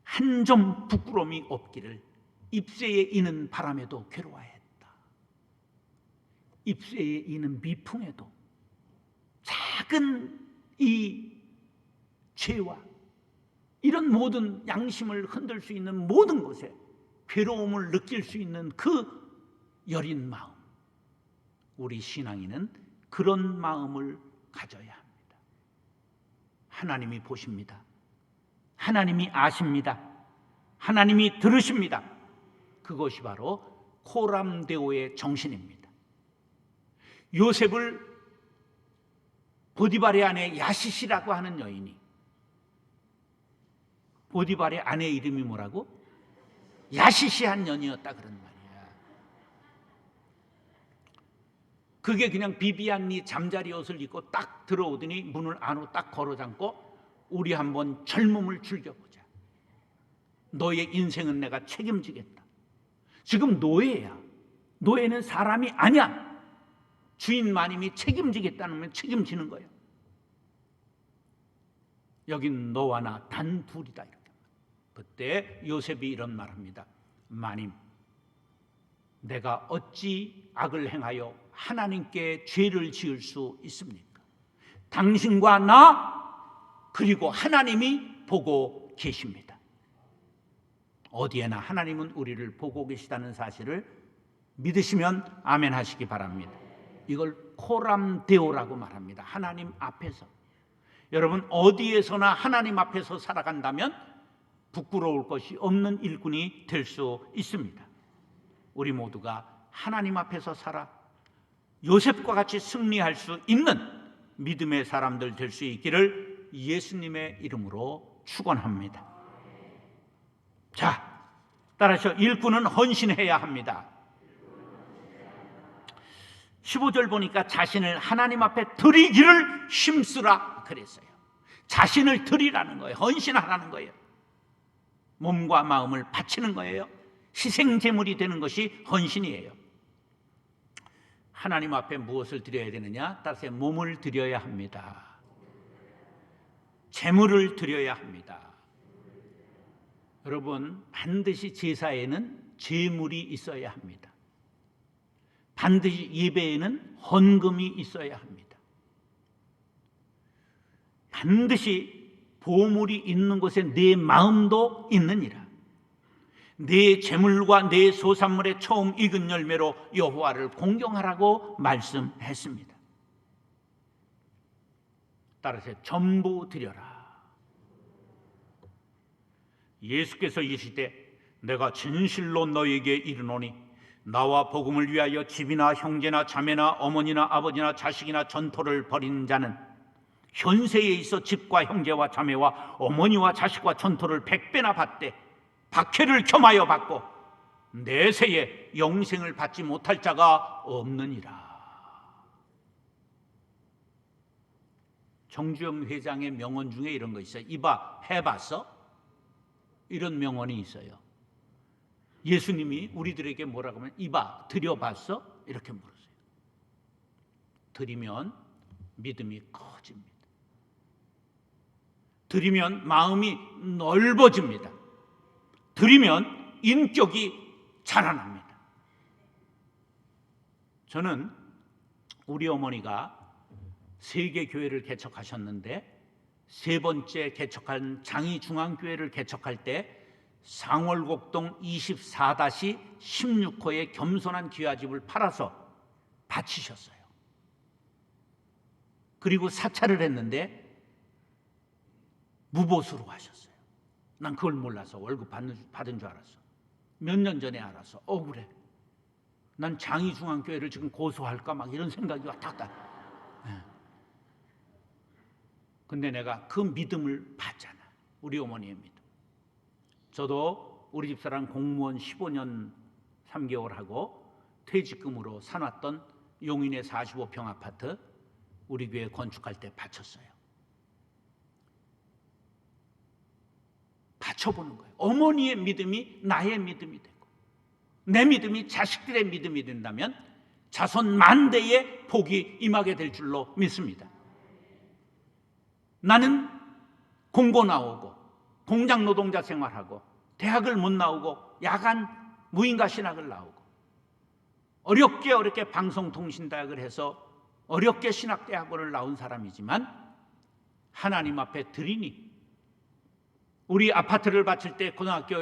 한 점 부끄러움이 없기를 잎새에 이는 바람에도 괴로워했다. 잎새에 이는 미풍에도 작은 이 죄와 이런 모든 양심을 흔들 수 있는 모든 것에 괴로움을 느낄 수 있는 그 여린 마음, 우리 신앙인은 그런 마음을 가져야 합니다. 하나님이 보십니다. 하나님이 아십니다. 하나님이 들으십니다. 그것이 바로 코람데오의 정신입니다. 요셉을 보디발의 아내 야시시라고 하는 여인이, 보디발의 아내 이름이 뭐라고? 야시시한 년이었다 그런 말이야. 그게 그냥 비비안니 잠자리 옷을 입고 딱 들어오더니 문을 안으로 딱 걸어 잠고 우리 한번 젊음을 즐겨보자. 너의 인생은 내가 책임지겠다. 지금 노예야. 노예는 사람이 아니야. 주인 마님이 책임지겠다는 건 책임지는 거야. 여긴 너와 나 단 둘이다. 이렇게. 그때 요셉이 이런 말합니다. 마님, 내가 어찌 악을 행하여 하나님께 죄를 지을 수 있습니까? 당신과 나 그리고 하나님이 보고 계십니다. 어디에나 하나님은 우리를 보고 계시다는 사실을 믿으시면 아멘 하시기 바랍니다. 이걸 코람데오라고 말합니다. 하나님 앞에서. 여러분 어디에서나 하나님 앞에서 살아간다면 부끄러울 것이 없는 일꾼이 될 수 있습니다. 우리 모두가 하나님 앞에서 살아 요셉과 같이 승리할 수 있는 믿음의 사람들 될 수 있기를 예수님의 이름으로 축원합니다. 자, 따라서 일꾼은 헌신해야 합니다. 15절 보니까 자신을 하나님 앞에 드리기를 힘쓰라 그랬어요. 자신을 드리라는 거예요. 헌신하라는 거예요. 몸과 마음을 바치는 거예요. 희생제물이 되는 것이 헌신이에요. 하나님 앞에 무엇을 드려야 되느냐? 따라서 몸을 드려야 합니다. 제물을 드려야 합니다. 여러분, 반드시 제사에는 제물이 있어야 합니다. 반드시 예배에는 헌금이 있어야 합니다. 반드시 보물이 있는 곳에 내 마음도 있느니라. 내 재물과 내 소산물의 처음 익은 열매로 여호와를 공경하라고 말씀했습니다. 따라서 전부 드려라. 예수께서 이르시되 내가 진실로 너에게 이르노니 나와 복음을 위하여 집이나 형제나 자매나 어머니나 아버지나 자식이나 전토를 벌이는 자는 현세에 있어 집과 형제와 자매와 어머니와 자식과 전토를 100배나 받되 박해를 겸하여 받고 내세에 영생을 받지 못할 자가 없느니라. 정주영 회장의 명언 중에 이런 거 있어요. 이봐, 해봤어? 이런 명언이 있어요. 예수님이 우리들에게 뭐라고 하면 이봐, 드려봤어? 이렇게 물었어요. 드리면 믿음이 커집니다. 드리면 마음이 넓어집니다. 드리면 인격이 자라납니다. 저는 우리 어머니가 세계 교회를 개척하셨는데 세 번째 개척한 장희중앙교회를 개척할 때 상월곡동 24-16호의 겸손한 기와집을 팔아서 바치셨어요. 그리고 사찰을 했는데 무보수로 하셨어요. 난 그걸 몰라서 월급 받은 줄 알았어. 몇 년 전에 알아서 억울해. 난 장희중앙교회를 지금 고소할까 막 이런 생각이 왔다 갔다. 근데 내가 그 믿음을 봤잖아. 우리 어머니의 믿음. 저도 우리 집사람 공무원 15년 3개월 하고 퇴직금으로 사놨던 용인의 45평 아파트 우리 교회 건축할 때 바쳤어요. 바쳐보는 거예요. 어머니의 믿음이 나의 믿음이 되고 내 믿음이 자식들의 믿음이 된다면 자손 만대의 복이 임하게 될 줄로 믿습니다. 나는 공고 나오고 공장 노동자 생활하고 대학을 못 나오고 야간 무인가 신학을 나오고 어렵게 방송통신대학을 해서 어렵게 신학대학원을 나온 사람이지만 하나님 앞에 드리니 우리 아파트를 바칠 때 고등학교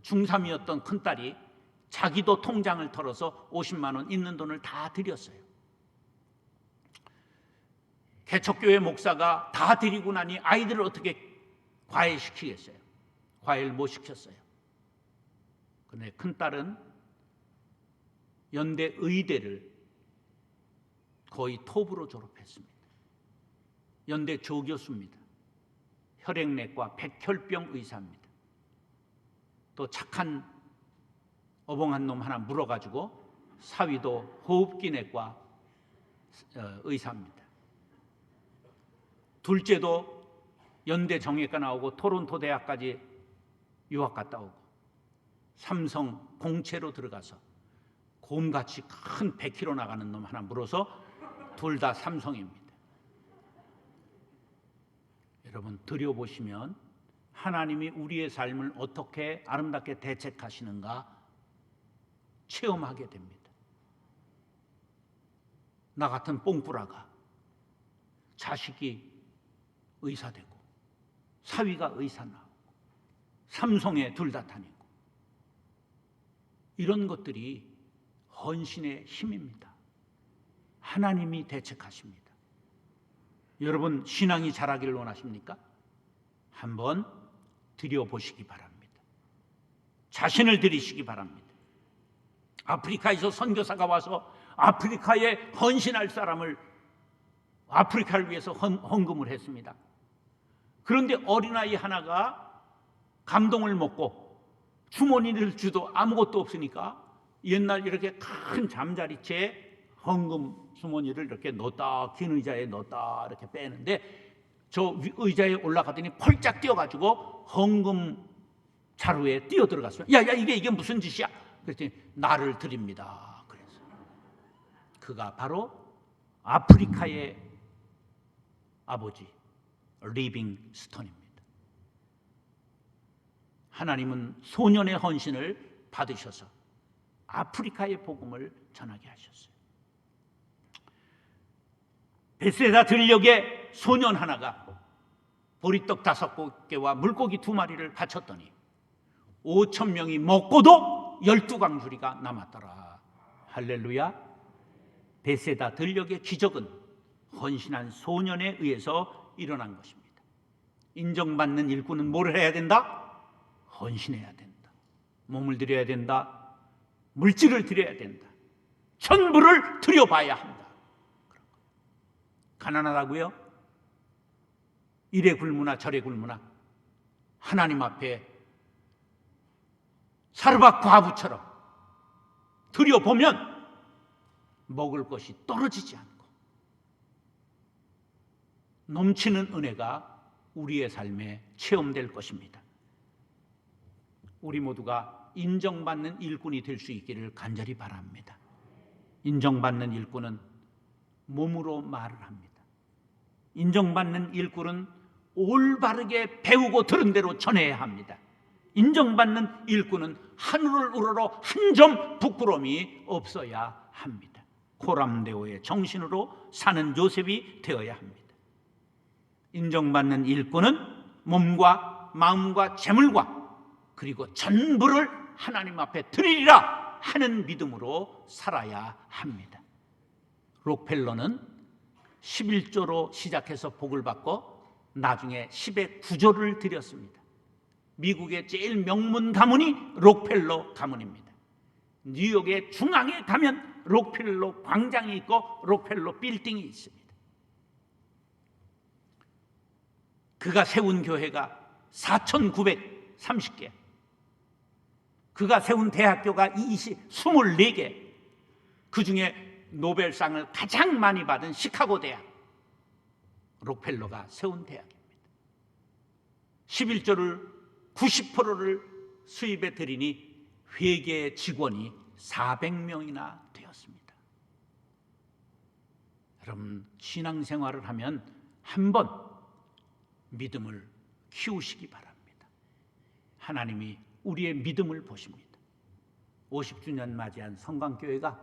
중3이었던 큰딸이 자기도 통장을 털어서 50만 원 있는 돈을 다 드렸어요. 개척교회 목사가 다 드리고 나니 아이들을 어떻게 과외시키겠어요? 과외를 못 시켰어요. 근데 큰딸은 연대 의대를 거의 톱으로 졸업했습니다. 연대 조교수입니다. 혈액내과 백혈병 의사입니다. 또 착한 어벙한 놈 하나 물어가지고 사위도 호흡기내과 의사입니다. 둘째도 연대 정외과 나오고 토론토 대학까지 유학 갔다 오고 삼성 공채로 들어가서 곰같이 큰 100kg 나가는 놈 하나 물어서 둘 다 삼성입니다. 여러분 들여보시면 하나님이 우리의 삶을 어떻게 아름답게 대책하시는가 체험하게 됩니다. 나 같은 뽕뿌라가 자식이 의사 되고 사위가 의사 나오고 삼성에 둘 다 다니고 이런 것들이 헌신의 힘입니다. 하나님이 대책하십니다. 여러분 신앙이 자라기를 원하십니까? 한번 드려보시기 바랍니다. 자신을 드리시기 바랍니다. 아프리카에서 선교사가 와서 아프리카에 헌신할 사람을 아프리카를 위해서 헌금을 했습니다. 그런데 어린아이 하나가 감동을 먹고 주머니를 주도 아무것도 없으니까 옛날 이렇게 큰 잠자리채에 헌금 주머니를 이렇게 넣었다, 긴 의자에 넣었다 이렇게 빼는데 저 의자에 올라가더니 펄짝 뛰어가지고 헌금 자루에 뛰어 들어갔어요. 야야, 이게 무슨 짓이야? 그랬더니 나를 드립니다. 그래서 그가 바로 아프리카의 아버지 리빙스턴입니다. 하나님은 소년의 헌신을 받으셔서 아프리카의 복음을 전하게 하셨어요. 베세다 들녘에 소년 하나가 보리떡 5개와 물고기 2마리를 바쳤더니 5,000명이 먹고도 12광주리가 남았더라. 할렐루야. 베세다 들녘의 기적은 헌신한 소년에 의해서 일어난 것입니다. 인정받는 일꾼은 뭘 해야 된다? 헌신해야 된다. 몸을 드려야 된다. 물질을 드려야 된다. 전부를 드려봐야 한다. 가난하다고요? 이래 굶으나 저래 굶으나 하나님 앞에 사르밧 과부처럼 드려보면 먹을 것이 떨어지지 않고 넘치는 은혜가 우리의 삶에 체험될 것입니다. 우리 모두가 인정받는 일꾼이 될 수 있기를 간절히 바랍니다. 인정받는 일꾼은 몸으로 말을 합니다. 인정받는 일꾼은 올바르게 배우고 들은 대로 전해야 합니다. 인정받는 일꾼은 하늘을 우러러 한 점 부끄러움이 없어야 합니다. 코람데오의 정신으로 사는 요셉이 되어야 합니다. 인정받는 일꾼은 몸과 마음과 재물과 그리고 전부를 하나님 앞에 드리리라 하는 믿음으로 살아야 합니다. 록펠러는 11조로 시작해서 복을 받고 나중에 10의 9조를 드렸습니다. 미국의 제일 명문 가문이 록펠러 가문입니다. 뉴욕의 중앙에 가면 록펠러 광장이 있고 록펠러 빌딩이 있습니다. 그가 세운 교회가 4,930개, 그가 세운 대학교가 24개, 그 중에 노벨상을 가장 많이 받은 시카고 대학, 록펠러가 세운 대학입니다. 11조를 90%를 수입에 들이니 회계 직원이 400명이나 되었습니다. 여러분, 신앙생활을 하면 한번 믿음을 키우시기 바랍니다. 하나님이 우리의 믿음을 보십니다. 50주년 맞이한 성광교회가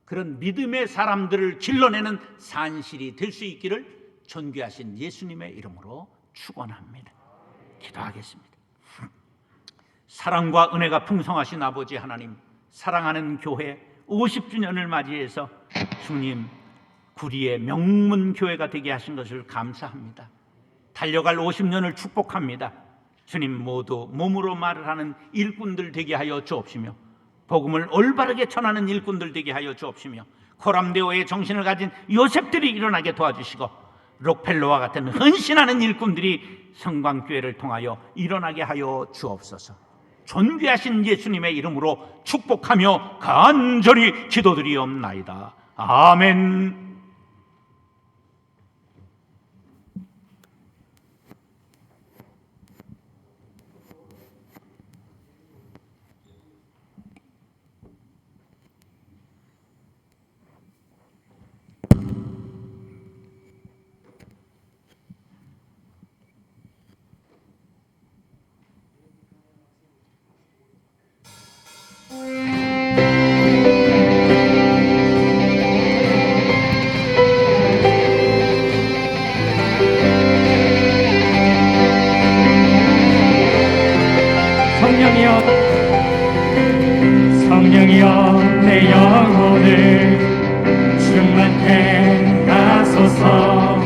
그런 믿음의 사람들을 길러내는 산실이 될 수 있기를 존귀하신 예수님의 이름으로 축원합니다. 기도하겠습니다. 사랑과 은혜가 풍성하신 아버지 하나님, 사랑하는 교회 50주년을 맞이해서 주님 구리의 명문 교회가 되게 하신 것을 감사합니다. 달려갈 50년을 축복합니다. 주님, 모두 몸으로 말을 하는 일꾼들 되게 하여 주옵시며 복음을 올바르게 전하는 일꾼들 되게 하여 주옵시며 코람데오의 정신을 가진 요셉들이 일어나게 도와주시고 록펠러와 같은 헌신하는 일꾼들이 성광교회를 통하여 일어나게 하여 주옵소서. 존귀하신 예수님의 이름으로 축복하며 간절히 기도드리옵나이다. 아멘. 성령이여 내 영혼을 충만케 하소서.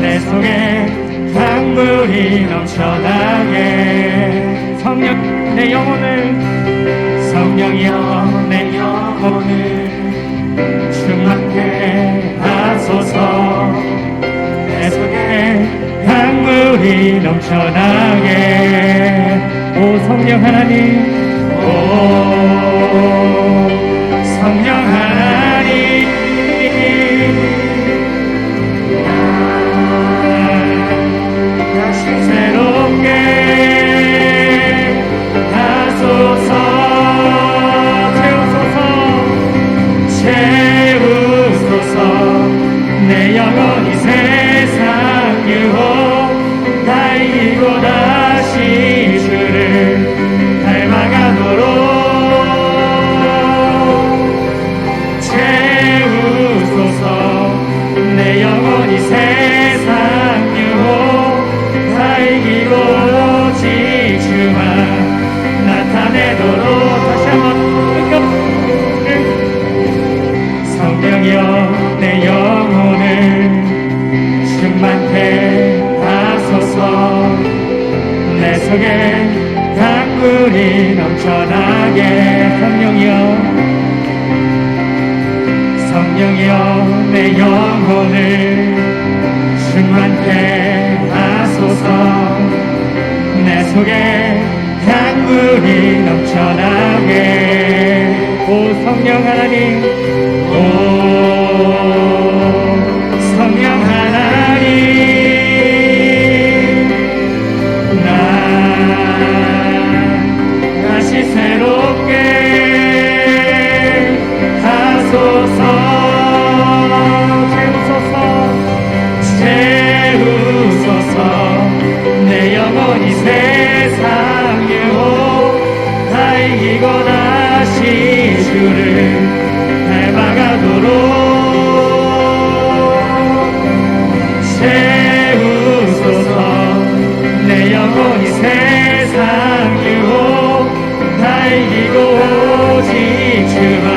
내 속에 강물이 넘쳐나게. 성령 내 영혼을, 성령이여 내 영혼을 충만케 하소서. 내 속에 강물이 넘쳐나게. 오 성령 하나님, 오 성령 하나님, 영원히 세상 유혹 다 이기고 다시 주를 닮아가도록 채우소서. 내 영혼이 세상 유혹 다 이기고 오직 주만 나타내도록. 다시 한번 성령이여 내 영혼을 충만케 하소서. 내 속에 강물이 넘쳐나게. 성령이여 내 영혼을 충만케 하소서. 내 속에 강물이 넘쳐나게. 오 성령 하나님, 오 성령 하나님, 난 다시 새롭게 하소서. 채우소서. 내 영혼이 세상 유혹 다 이기고 다시 주를 닮아가도록 채우소서. 내 영혼이 세상 유혹 다 이기고 오직 주만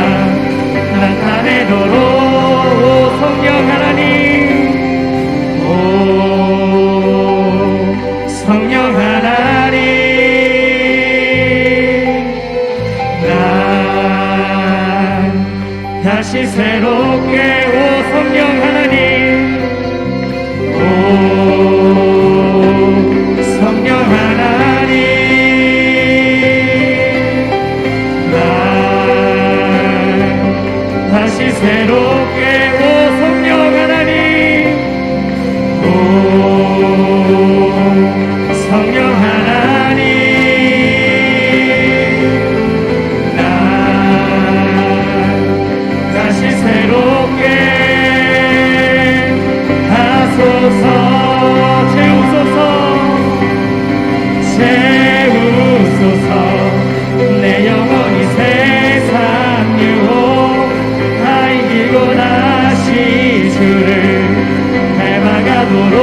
나타내도록. 오 성령 하나님, 오 성령 하나님, 난 다시 새롭게. 오 성령 하나님, 오 성령 하나님, 난 다시 새롭게. 오 성령 하나님, 오 성령 하나님, 난 다시 새롭게 하소서. 채우소서. 내 영혼이 세상 유혹 다 이기고 다시 주를 닮아가도록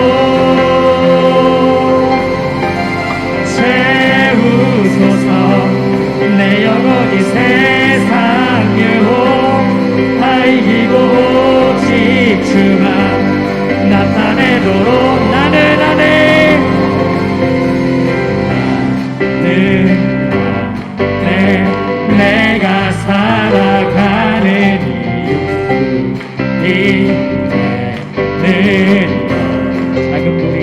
채우소서. 내 영혼이 세상 유혹 다 이기고 오직 주만 나타내도록. 나는 내가 살아가는 이유 이제는 작은 불이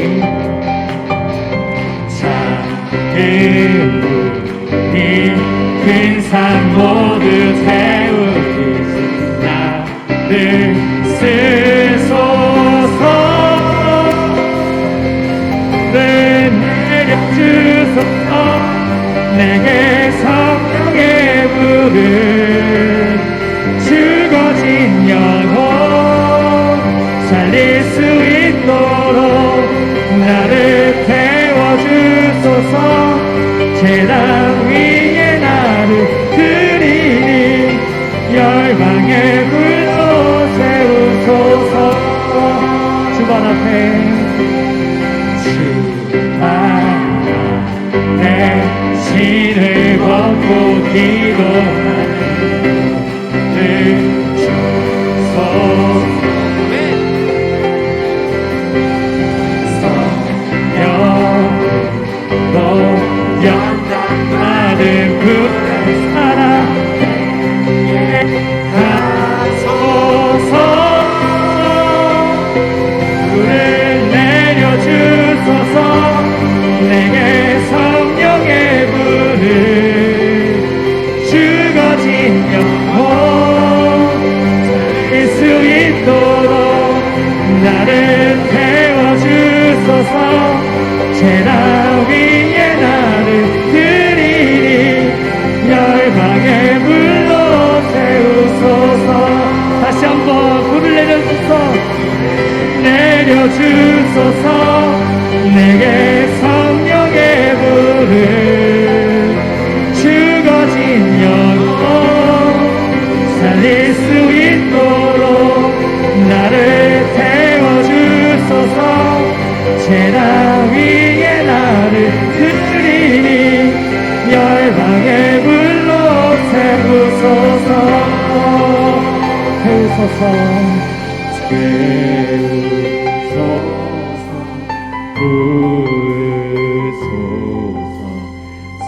큰 산 모두 태우듯이 나를 쓰소서. 내려주소서. 내게 성령의 불을 죽어진 영혼 살릴 수 있도록 나를 태워주소서. 제단 위에 나를 드리니 열방의 불로 세우소서. 주반 앞에 신을 벗고 기도하는 성령으로 연단받은 그의 사랑에 하소서. 불을 내려주소서. 내게 성령의 불을 죽어진 영혼 살릴 수 있도록 나를 태워주소서. 제단 위에 나를 드리니 열방의 불로 세우소서. 다시 한번 불을 내려주소서. 내려주소서. 내게 성령의 불을 죽어진 영혼 살릴 수 있도록 나를 태워주소서. 제단 위에 나를 드리니 열방의 불로 세우소서. 태우소서. 태우소서. 부으소서.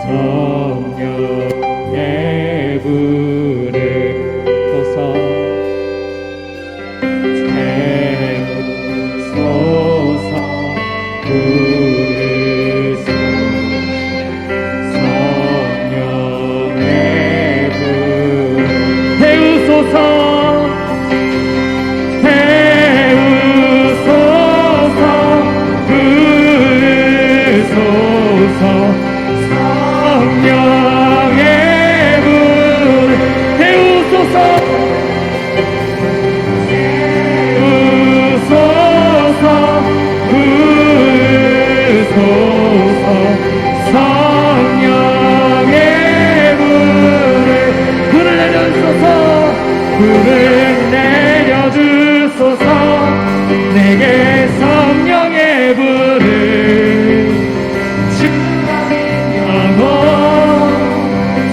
성령의 불을 쏘소서. 태우소서. 부으소서. 성령의 불 태우소서. 태우소서. 부으소서. 성령의 불 태우소서. 태우소서. 부으소서. 성령의 불을 내려주소서. 불을 내려주소서. 내게 성령의 불을 영혼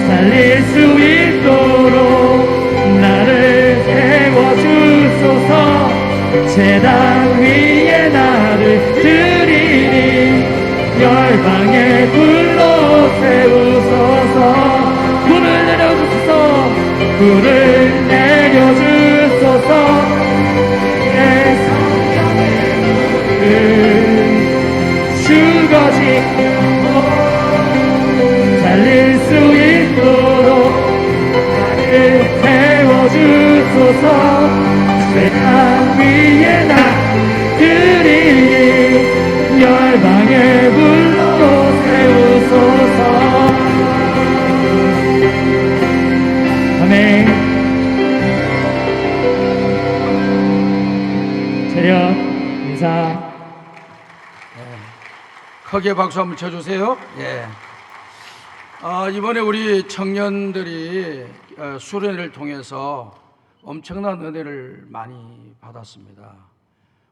살릴 수 있도록 나를 태워주소서. 제단 위에 나를 드리니 열방의 불로 세우소서. 불을 내려주소서. 불을 내려주소서. 내 성령의 불을 죽어진 영혼 살릴 수 있도록 나를 태워주소서. 세상 위에 나 드리니 열방의 불로 세우소서. 아멘. 차렷 인사. 크게 박수 한번 쳐주세요. 예. 이번에 우리 청년들이 수련회를 통해서 엄청난 은혜를 많이 받았습니다.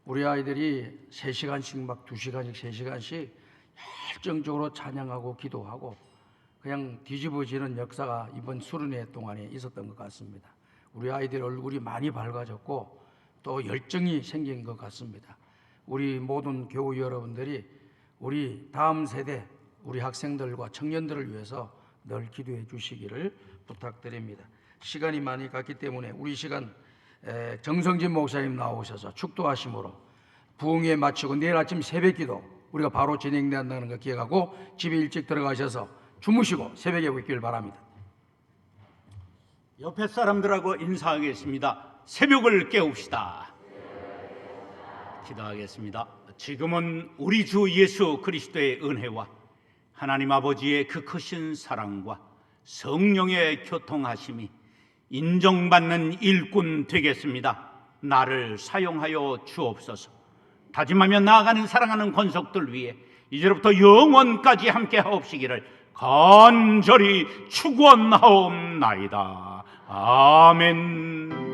우리 아이들이 3시간씩 막 2시간씩 3시간씩 열정적으로 찬양하고 기도하고 그냥 뒤집어지는 역사가 이번 수련회 동안에 있었던 것 같습니다. 우리 아이들 얼굴이 많이 밝아졌고 또 열정이 생긴 것 같습니다. 우리 모든 교우 여러분들이 우리 다음 세대 우리 학생들과 청년들을 위해서 늘 기도해 주시기를 부탁드립니다. 시간이 많이 갔기 때문에 우리 시간 정성진 목사님 나오셔서 축도하심으로 부흥회 마치고 내일 아침 새벽기도 우리가 바로 진행된다는 거 기억하고 집에 일찍 들어가셔서 주무시고 새벽에 오길 바랍니다. 옆에 사람들하고 인사하겠습니다. 새벽을 깨웁시다. 기도하겠습니다. 지금은 우리 주 예수 그리스도의 은혜와 하나님 아버지의 그 크신 사랑과 성령의 교통하심이 인정받는 일꾼 되겠습니다. 나를 사용하여 주옵소서. 다짐하며 나아가는 사랑하는 권속들 위해 이제부터 영원까지 함께 하옵시기를 간절히 축원하옵나이다. 아멘.